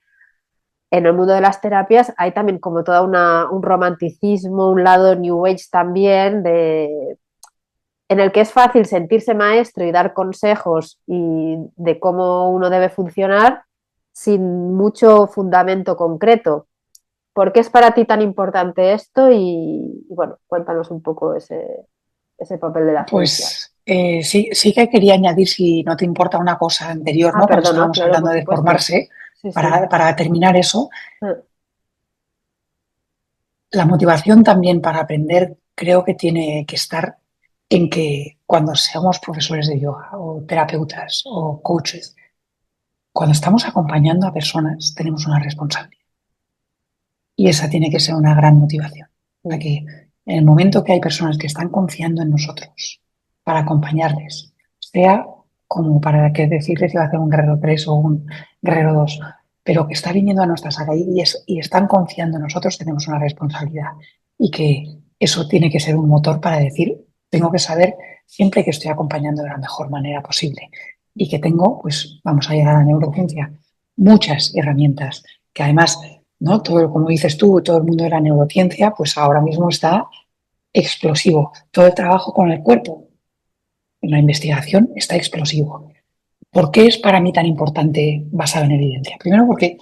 Speaker 1: en el mundo de las terapias hay también como toda un romanticismo, un lado New Age también, en el que es fácil sentirse maestro y dar consejos de cómo uno debe funcionar sin mucho fundamento concreto. ¿Por qué es para ti tan importante esto? Y bueno, cuéntanos un poco ese papel de la ciencia.
Speaker 2: Pues sí, sí que quería añadir, si no te importa, una cosa anterior,
Speaker 1: Ah,
Speaker 2: ¿no? Cuando
Speaker 1: perdona,
Speaker 2: estábamos
Speaker 1: claro,
Speaker 2: hablando
Speaker 1: por
Speaker 2: de
Speaker 1: supuesto.
Speaker 2: formarse,
Speaker 1: Sí, sí.
Speaker 2: para terminar eso,
Speaker 1: Ah,
Speaker 2: la motivación también para aprender creo que tiene que estar en que cuando seamos profesores de yoga o terapeutas o coaches, cuando estamos acompañando a personas, tenemos una responsabilidad. Y esa tiene que ser una gran motivación. O sea
Speaker 1: mm,
Speaker 2: que en el momento que hay personas que están confiando en nosotros para acompañarles, sea como para que decirles que va a hacer un guerrero 3 o un guerrero 2, pero que está viniendo a nuestra saga y están confiando en nosotros, tenemos una responsabilidad. Y que eso tiene que ser un motor para decir, tengo que saber siempre que estoy acompañando de la mejor manera posible. Y que tengo, pues vamos a llegar a la neurociencia, muchas herramientas que además, ¿no? Todo, como dices tú, todo el mundo de la neurociencia, pues ahora mismo está explosivo. Todo el trabajo con el cuerpo en la investigación está explosivo. ¿Por qué es para mí tan importante basado en evidencia? Primero porque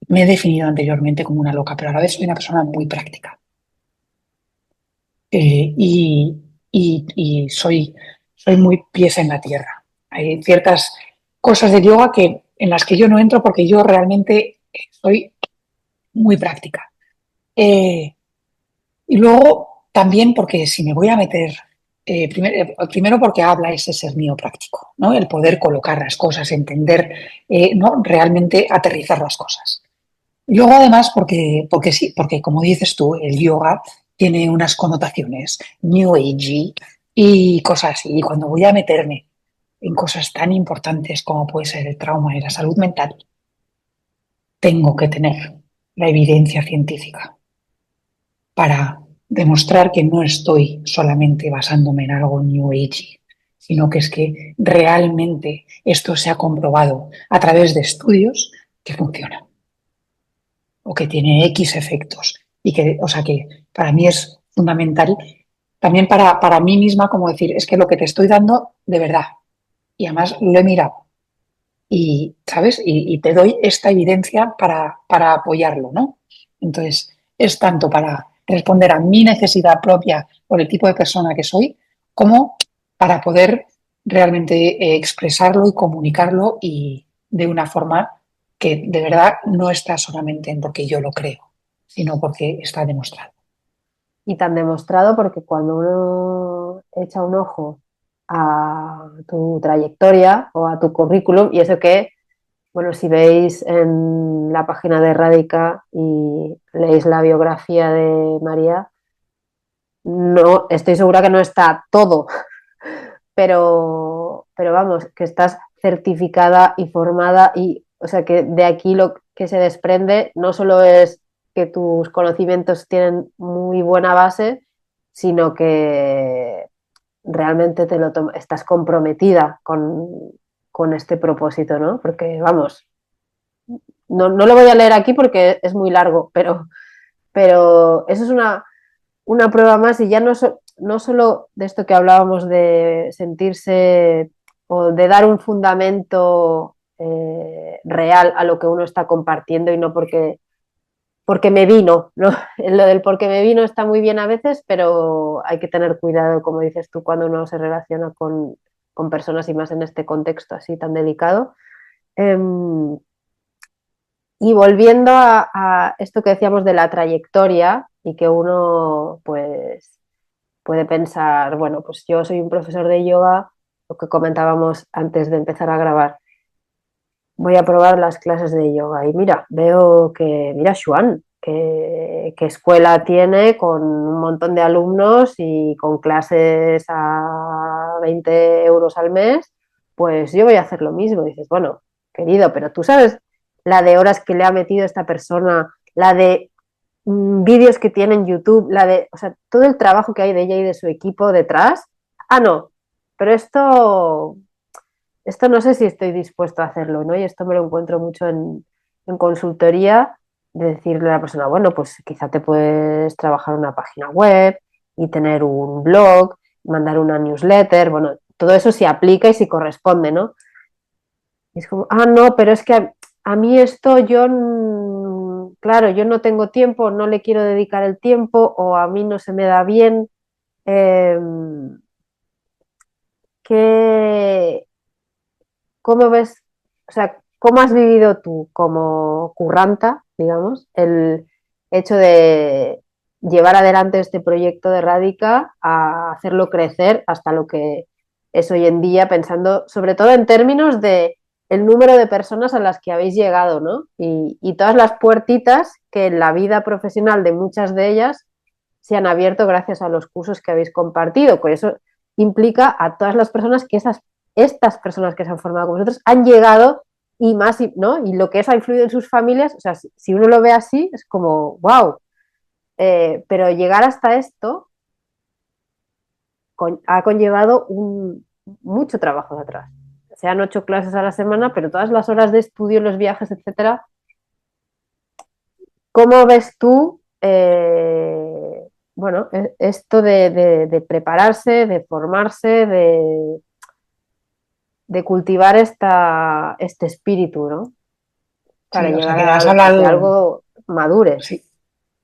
Speaker 2: me he definido anteriormente como una loca, pero a la vez soy una persona muy práctica. Eh, y, soy muy pies en la tierra. Hay ciertas cosas de yoga en las que yo no entro porque yo realmente soy muy práctica. Eh, Y luego también porque si me voy a meter, primero porque habla ese ser mío práctico, ¿no? El poder colocar las cosas, entender, ¿no? Realmente aterrizar las cosas. Y luego además porque sí, porque como dices tú, el yoga tiene unas connotaciones New Age y cosas así. Y cuando voy a meterme en cosas tan importantes como puede ser el trauma y la salud mental, tengo que tener la evidencia científica para demostrar que no estoy solamente basándome en algo New Age, sino que es que realmente esto se ha comprobado a través de estudios que funciona o que tiene X efectos. Y que, o sea, que para mí es fundamental también para mí misma, como decir, es que lo que te estoy dando de verdad. Y además lo he mirado. Y, ¿sabes? Y te doy esta evidencia para apoyarlo, ¿no? Entonces, es tanto para responder a mi necesidad propia por el tipo de persona que soy, como para poder realmente expresarlo y comunicarlo y de una forma que de verdad no está solamente en porque yo lo creo, sino porque está demostrado.
Speaker 1: y tan demostrado porque cuando uno echa un ojo a tu trayectoria o a tu currículum, y eso que, bueno, si veis en la página de Radica y leéis la biografía de María, no, estoy segura que no está todo, pero vamos, que estás certificada y formada y, o sea, que de aquí lo que se desprende no solo es que tus conocimientos tienen muy buena base, sino que realmente estás comprometida con este propósito, ¿no? Porque, vamos, no lo voy a leer aquí porque es muy largo, pero eso es una prueba más y ya no solo de esto que hablábamos de sentirse o de dar un fundamento real a lo que uno está compartiendo y no porque me vino, ¿no? Lo del porque me vino está muy bien a veces, pero hay que tener cuidado, como dices tú, cuando uno se relaciona con personas y más en este contexto así tan delicado. Um, y volviendo a esto que decíamos de la trayectoria y que uno pues puede pensar, bueno, pues yo soy un profesor de yoga, lo que comentábamos antes de empezar a grabar, voy a probar las clases de yoga y mira, veo que, mira, Xuan, qué escuela tiene con un montón de alumnos y con clases a 20 euros al mes, pues yo voy a hacer lo mismo. Y dices, bueno, querido, pero tú sabes la de horas que le ha metido esta persona, la de vídeos que tiene en YouTube, o sea, todo el trabajo que hay de ella y de su equipo detrás. Ah, no, pero esto no sé si estoy dispuesto a hacerlo, ¿no? Y esto me lo encuentro mucho en consultoría, de decirle a la persona, bueno, pues quizá te puedes trabajar una página web y tener un blog, mandar una newsletter, bueno, todo eso se aplica y se corresponde, ¿no? Y es como, ah, no, pero es que a mí esto yo, claro, yo no tengo tiempo, no le quiero dedicar el tiempo o a mí no se me da bien. Eh, ¿qué, ¿Cómo ves, o sea, cómo has vivido tú como curranta, digamos, el hecho de llevar adelante este proyecto de Radica a hacerlo crecer hasta lo que es hoy en día, pensando sobre todo en términos de el número de personas a las que habéis llegado, ¿no? Y todas las puertitas que en la vida profesional de muchas de ellas se han abierto gracias a los cursos que habéis compartido. Pues eso implica a todas las personas que estas personas que se han formado con vosotros han llegado y más, ¿no? Y lo que eso ha influido en sus familias, o sea, si uno lo ve así, es como, wow. Pero llegar hasta esto ha conllevado mucho trabajo de atrás. Se han 8 clases a la semana, pero todas las horas de estudio, los viajes, etcétera. ¿Cómo ves tú, bueno, esto de prepararse, de formarse, de cultivar este espíritu, ¿no? Para
Speaker 2: Sí, o sea
Speaker 1: llegar
Speaker 2: que
Speaker 1: a que algo madure.
Speaker 2: sí,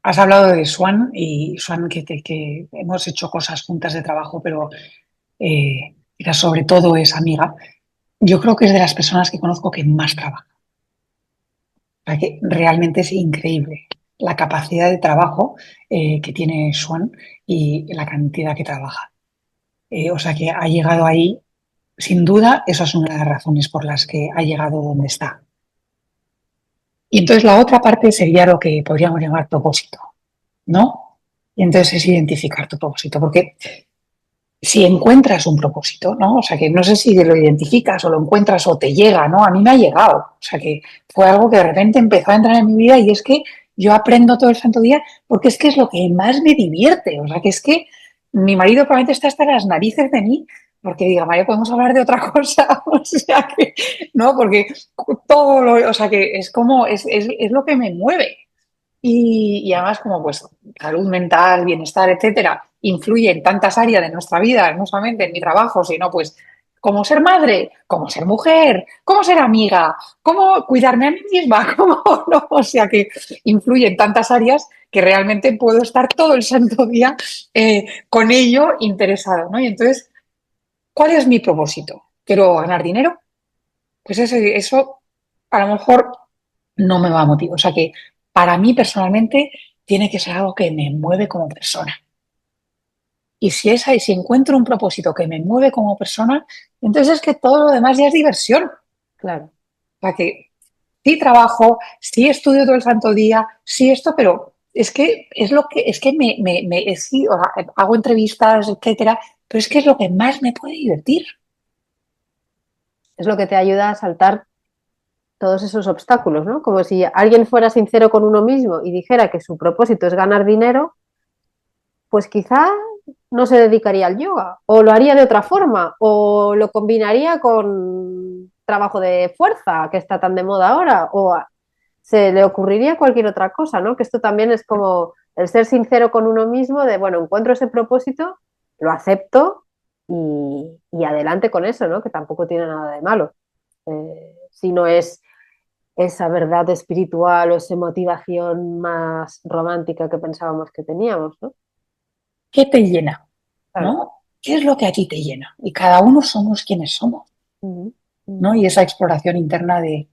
Speaker 2: has hablado de Swan y Swan que hemos hecho cosas juntas de trabajo, pero ella sobre todo es amiga. Yo creo que es de las personas que conozco que más trabaja. O sea que realmente es increíble la capacidad de trabajo que tiene Swan y la cantidad que trabaja. O sea que ha llegado ahí, sin duda, esa es una de las razones por las que ha llegado donde está. Y entonces la otra parte sería lo que podríamos llamar propósito, ¿no? Y entonces es identificar tu propósito, porque si encuentras un propósito, ¿no? O sea, que no sé si lo identificas o lo encuentras o te llega, ¿no? A mí me ha llegado. O sea, que fue algo que de repente empezó a entrar en mi vida y es que yo aprendo todo el santo día porque es que es lo que más me divierte. O sea, que es que mi marido probablemente está hasta las narices de mí porque diga, María, podemos hablar de otra cosa. O sea, que, ¿no? Porque todo lo, o sea, que es como, es lo que me mueve. Y además como pues salud mental, bienestar, etcétera, influye en tantas áreas de nuestra vida, no solamente en mi trabajo, sino pues cómo ser madre, cómo ser mujer, cómo ser amiga, cómo cuidarme a mí misma, cómo no, o sea que influye en tantas áreas que realmente puedo estar todo el santo día con ello interesado, ¿no? Y entonces, ¿cuál es mi propósito? ¿Quiero ganar dinero? Pues eso a lo mejor no me va a motivar. O sea que para mí personalmente tiene que ser algo que me mueve como persona. Y si encuentro un propósito que me mueve como persona, entonces es que todo lo demás ya es diversión. O
Speaker 1: Claro.
Speaker 2: sea que sí trabajo, sí estudio todo el santo día, sí esto, pero es que es lo que, es que sí, o sea, hago entrevistas, etcétera, pero es que es lo que más me puede divertir.
Speaker 1: Es lo que te ayuda a saltar todos esos obstáculos, ¿no? Como si alguien fuera sincero con uno mismo y dijera que su propósito es ganar dinero, pues quizá no se dedicaría al yoga, o lo haría de otra forma, o lo combinaría con trabajo de fuerza, que está tan de moda ahora, se le ocurriría cualquier otra cosa, ¿no? Que esto también es como el ser sincero con uno mismo, de, bueno, encuentro ese propósito, lo acepto y adelante con eso, ¿no? Que tampoco tiene nada de malo. Si no es esa verdad espiritual o esa motivación más romántica que pensábamos que teníamos, ¿no?
Speaker 2: ¿Qué te llena?
Speaker 1: Claro.
Speaker 2: ¿No? ¿Qué es lo que a ti te llena? Y cada uno somos quienes somos,
Speaker 1: Ujú,
Speaker 2: ¿no?
Speaker 1: ujú.
Speaker 2: Y esa exploración interna de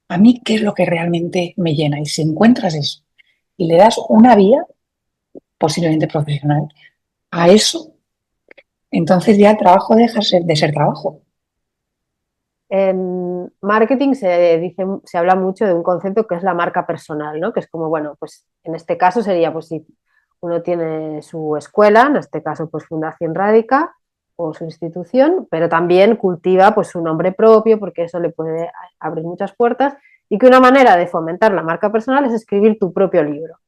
Speaker 2: a mí qué es lo que realmente me llena. Y si encuentras eso y le das una vía, posiblemente profesional, a eso, entonces ya el trabajo deja de ser trabajo.
Speaker 1: En marketing se dice, se habla mucho de un concepto que es la marca personal, ¿no? Que es como, bueno, pues en este caso sería, pues si uno tiene su escuela, en este caso, pues Fundación Rádica o su institución, pero también cultiva pues su nombre propio porque eso le puede abrir muchas puertas y que una manera de fomentar la marca personal es escribir tu propio libro.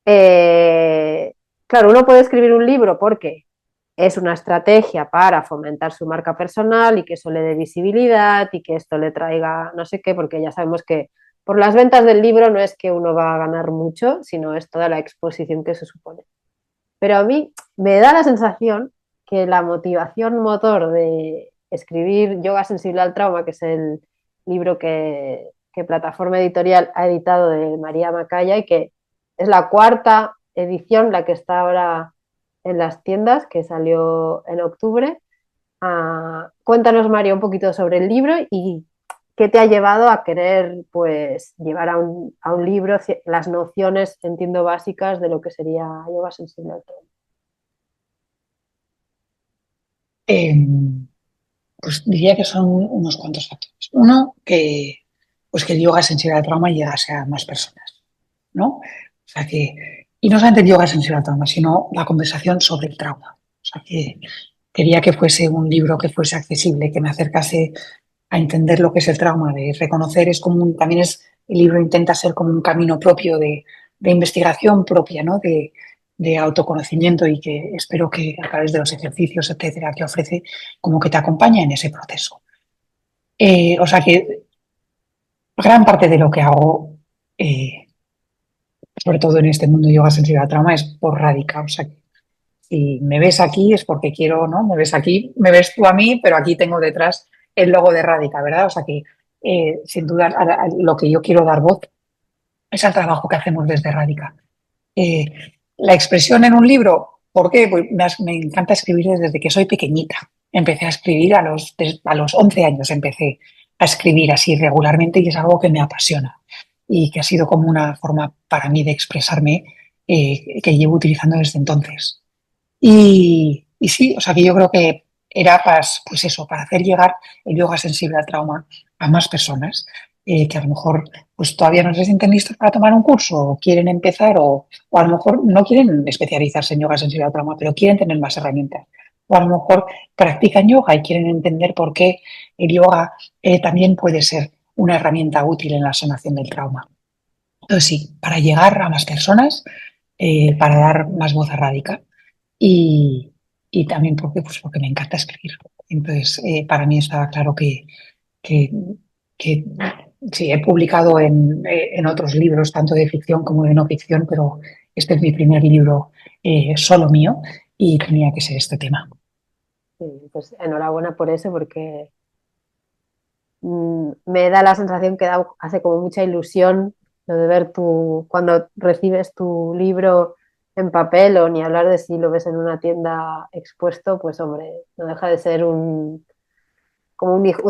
Speaker 1: Eh, claro, uno puede escribir un libro porque es una estrategia para fomentar su marca personal y que eso le dé visibilidad y que esto le traiga no sé qué, porque ya sabemos que por las ventas del libro no es que uno va a ganar mucho, sino es toda la exposición que se supone. Pero a mí me da la sensación que la motivación motor de escribir Yoga Sensible al Trauma, que es el libro que Plataforma Editorial ha editado de María Macaya y que es la cuarta edición, la que está ahora en las tiendas, que salió en octubre. Cuéntanos, María, un poquito sobre el libro y qué te ha llevado a querer pues, llevar a un libro las nociones, entiendo, básicas de lo que sería yoga sensible al trauma.
Speaker 2: Eh, pues diría que son unos cuantos factores. Uno, pues que el yoga sensible al trauma llegase a más personas, ¿no? O sea que, y no solamente el yoga sensible al trauma, sino la conversación sobre el trauma. O sea que quería que fuese un libro que fuese accesible, que me acercase a entender lo que es el trauma, de reconocer, es como también es, el libro intenta ser como un camino propio de investigación propia, ¿no? De autoconocimiento y que espero que a través de los ejercicios, etcétera, que ofrece, como que te acompaña en ese proceso. O sea que gran parte de lo que hago, eh, sobre todo en este mundo de yoga sensible al trauma, es por radical. O sea, que si me ves aquí es porque quiero, ¿no? Me ves aquí, me ves tú a mí, pero aquí tengo detrás el logo de Radica, ¿verdad? O sea que sin duda a lo que yo quiero dar voz es al trabajo que hacemos desde Radica. Eh, la expresión en un libro, ¿por qué? Pues me encanta escribir desde que soy pequeñita. Empecé a escribir a los 11 años, empecé a escribir así regularmente y es algo que me apasiona y que ha sido como una forma para mí de expresarme que llevo utilizando desde entonces. Y sí, o sea que yo creo que era para, pues eso, para hacer llegar el yoga sensible al trauma a más personas que a lo mejor pues todavía no se sienten listos para tomar un curso o quieren empezar o a lo mejor no quieren especializarse en yoga sensible al trauma, pero quieren tener más herramientas. O a lo mejor practican yoga y quieren entender por qué el yoga también puede ser una herramienta útil en la sanación del trauma. Entonces sí, para llegar a más personas, para dar más voz a Radica y, y también porque, pues porque me encanta escribir. Entonces, para mí estaba claro que, que sí, he publicado en otros libros, tanto de ficción como de no ficción, pero este es mi primer libro solo mío y tenía que ser este tema.
Speaker 1: Sí, pues enhorabuena por eso, porque me da la sensación que hace como mucha ilusión lo de ver cuando recibes tu libro en papel o ni hablar de si lo ves en una tienda expuesto, pues hombre, no deja de ser como un hijo,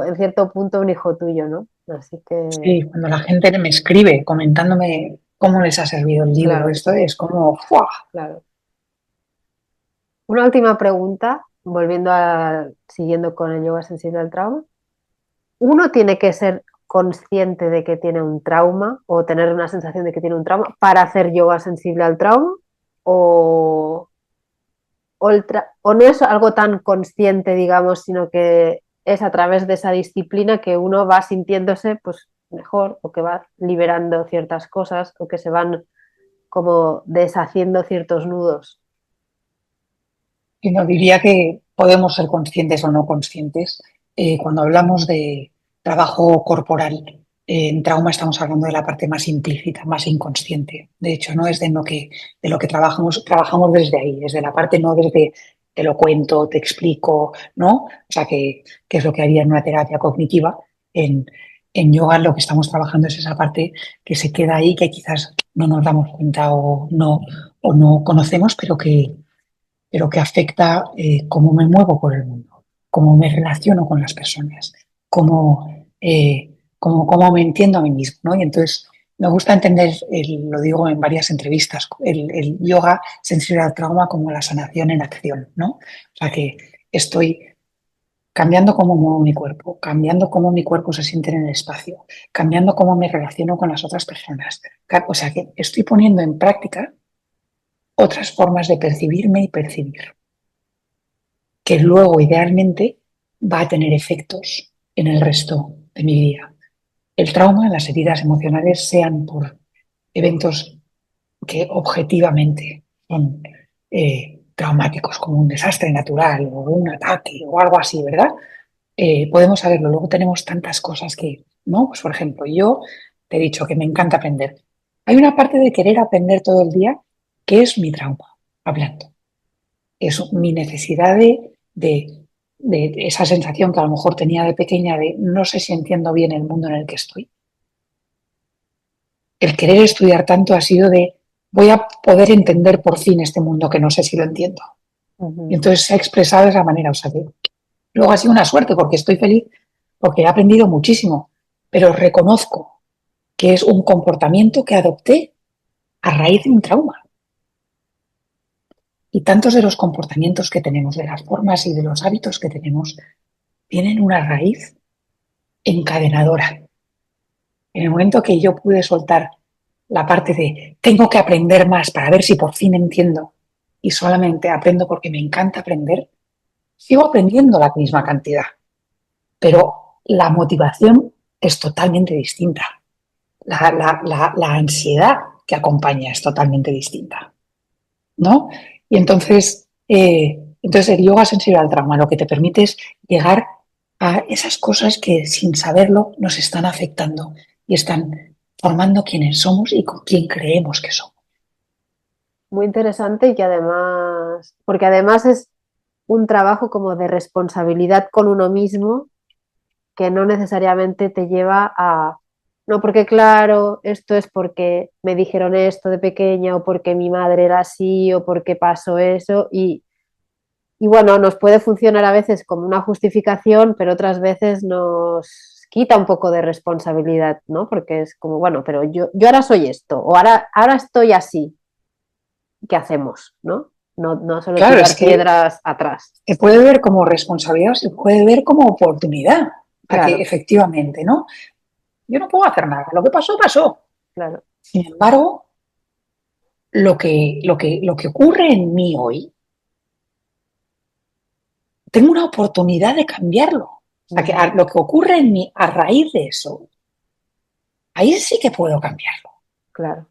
Speaker 1: en cierto punto un hijo tuyo, ¿no? Así que,
Speaker 2: Sí, cuando la gente me escribe comentándome cómo les ha servido el libro,
Speaker 1: claro,
Speaker 2: esto es como, ¡fua!
Speaker 1: claro. Una última pregunta, siguiendo con el yoga sensible al trauma. Uno tiene que ser consciente de que tiene un trauma o tener una sensación de que tiene un trauma para hacer yoga sensible al trauma o, o no es algo tan consciente, digamos, sino que es a través de esa disciplina que uno va sintiéndose pues mejor o que va liberando ciertas cosas o que se van como deshaciendo ciertos nudos.
Speaker 2: Y no diría que podemos ser conscientes o no conscientes. Cuando hablamos de trabajo corporal, en trauma estamos hablando de la parte más implícita, más inconsciente. De hecho, no es de lo que trabajamos desde ahí, desde la parte no desde te lo cuento, te explico, ¿no? O sea, que es lo que haría en una terapia cognitiva. En, en yoga lo que estamos trabajando es esa parte que se queda ahí, que quizás no nos damos cuenta o no conocemos, pero que afecta cómo me muevo por el mundo, cómo me relaciono con las personas, cómo me entiendo a mí mismo, ¿no? Y entonces me gusta entender, lo digo en varias entrevistas, el yoga sensible al trauma como la sanación en acción, ¿no? O sea que estoy cambiando cómo muevo mi cuerpo, cambiando cómo mi cuerpo se siente en el espacio, cambiando cómo me relaciono con las otras personas. O sea que estoy poniendo en práctica otras formas de percibirme y percibir, que luego idealmente va a tener efectos en el resto de mi vida. El trauma, las heridas emocionales, sean por eventos que objetivamente son traumáticos, como un desastre natural o un ataque o algo así, ¿verdad? Podemos saberlo. Luego tenemos tantas cosas que, ¿no? Pues por ejemplo, yo te he dicho que me encanta aprender. Hay una parte de querer aprender todo el día que es mi trauma, hablando. Es mi necesidad de esa sensación que a lo mejor tenía de pequeña de no sé si entiendo bien el mundo en el que estoy. El querer estudiar tanto ha sido de voy a poder entender por fin este mundo que no sé si lo entiendo. Y
Speaker 1: Ujú.
Speaker 2: entonces se ha expresado de esa manera. O sea que luego ha sido una suerte porque estoy feliz, porque he aprendido muchísimo, pero reconozco que es un comportamiento que adopté a raíz de un trauma. Y tantos de los comportamientos que tenemos, de las formas y de los hábitos que tenemos, tienen una raíz encadenadora. En el momento que yo pude soltar la parte de tengo que aprender más para ver si por fin entiendo y solamente aprendo porque me encanta aprender, sigo aprendiendo la misma cantidad, pero la motivación es totalmente distinta. La ansiedad que acompaña es totalmente distinta, ¿no? Y entonces el yoga sensible al trauma lo que te permite es llegar a esas cosas que sin saberlo nos están afectando y están formando quiénes somos y con quién creemos que somos.
Speaker 1: Muy interesante y que además, porque además es un trabajo como de responsabilidad con uno mismo que no necesariamente te lleva a, no, porque claro, esto es porque me dijeron esto de pequeña o porque mi madre era así o porque pasó eso y bueno, nos puede funcionar a veces como una justificación, pero otras veces nos quita un poco de responsabilidad, ¿no? Porque es como, bueno, pero yo ahora soy esto o ahora estoy así, ¿qué hacemos? ¿No? No, no solo
Speaker 2: Claro, es
Speaker 1: tirar
Speaker 2: que
Speaker 1: piedras atrás.
Speaker 2: se puede ver como responsabilidad, se puede ver como oportunidad a que
Speaker 1: Claro,
Speaker 2: efectivamente, ¿no? Yo no puedo hacer nada, lo que pasó, pasó.
Speaker 1: claro.
Speaker 2: Sin embargo, lo que ocurre en mí hoy, tengo una oportunidad de cambiarlo. O sea, que
Speaker 1: Ujú.
Speaker 2: lo que ocurre en mí a raíz de eso, ahí sí que puedo cambiarlo.
Speaker 1: Claro.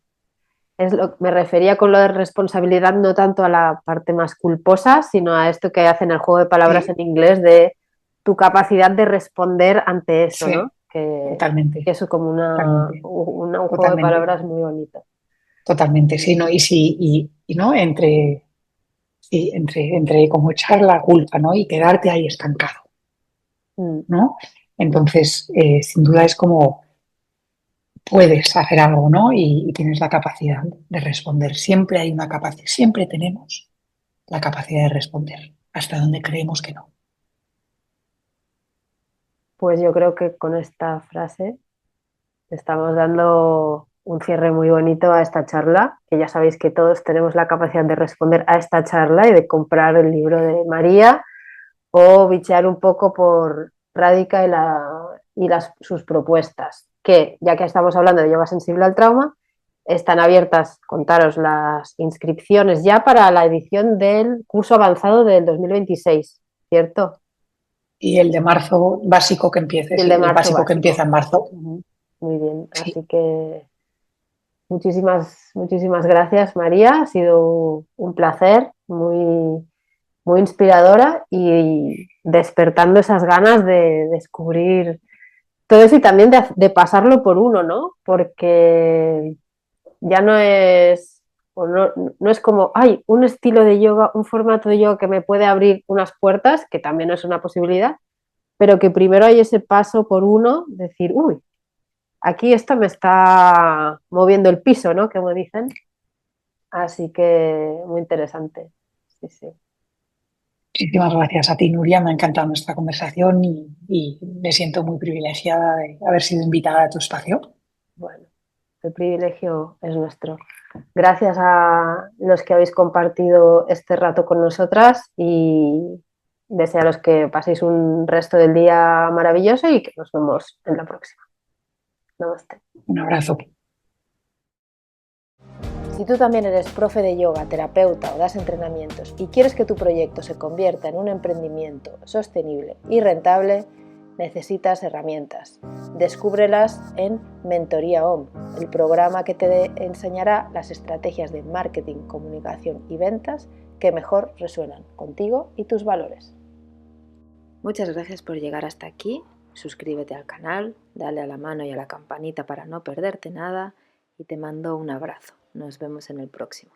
Speaker 1: Me refería con lo de responsabilidad no tanto a la parte más culposa, sino a esto que hacen el juego de palabras
Speaker 2: Sí,
Speaker 1: en inglés de tu capacidad de responder ante eso, ¿no?
Speaker 2: sí,
Speaker 1: Que
Speaker 2: totalmente,
Speaker 1: eso como
Speaker 2: totalmente,
Speaker 1: un juego de
Speaker 2: totalmente,
Speaker 1: palabras muy bonito.
Speaker 2: totalmente. Sí, ¿no? Y sí, y no entre, sí, entre como echar la culpa, ¿no? Y quedarte ahí estancado,
Speaker 1: Mm.
Speaker 2: ¿no? Entonces, sin duda es como puedes hacer algo, ¿no? Y tienes la capacidad de responder. Siempre hay una capacidad, siempre tenemos la capacidad de responder, hasta donde creemos que no.
Speaker 1: Pues yo creo que con esta frase estamos dando un cierre muy bonito a esta charla, que ya sabéis que todos tenemos la capacidad de responder a esta charla y de comprar el libro de María o bichear un poco por Rádica sus propuestas, que ya que estamos hablando de yoga sensible al trauma, están abiertas, contaros, las inscripciones ya para la edición del curso avanzado del 2026, ¿cierto?
Speaker 2: Y el de marzo básico que empiece,
Speaker 1: Y el
Speaker 2: sí,
Speaker 1: de
Speaker 2: el
Speaker 1: marzo
Speaker 2: básico que empieza
Speaker 1: básico.
Speaker 2: en marzo,
Speaker 1: Uh-huh. Muy bien,
Speaker 2: sí.
Speaker 1: así que muchísimas gracias, María. Ha sido un placer, muy inspiradora y despertando esas ganas de descubrir todo eso y también de pasarlo por uno, ¿no? Porque ya no es, o no, no es como, hay un estilo de yoga, un formato de yoga que me puede abrir unas puertas, que también es una posibilidad, pero que primero hay ese paso por uno, decir, uy, aquí esto me está moviendo el piso, ¿no? Como dicen. Así que muy interesante. Sí, sí.
Speaker 2: Muchísimas gracias a ti, Nuria. Me ha encantado nuestra conversación y me siento muy privilegiada de haber sido invitada a tu espacio.
Speaker 1: Bueno, el privilegio es nuestro. Gracias a los que habéis compartido este rato con nosotras y Desearos que paséis un resto del día maravilloso y que nos vemos en la próxima. Namaste.
Speaker 2: Un abrazo.
Speaker 3: Si tú también eres profe de yoga, terapeuta o das entrenamientos y quieres que tu proyecto se convierta en un emprendimiento sostenible y rentable, necesitas herramientas. Descúbrelas en Mentoría OM, el programa que te enseñará las estrategias de marketing, comunicación y ventas que mejor resuenan contigo y tus valores. Muchas gracias por llegar hasta aquí. Suscríbete al canal, dale a la mano y a la campanita para no perderte nada y te mando un abrazo. Nos vemos en el próximo.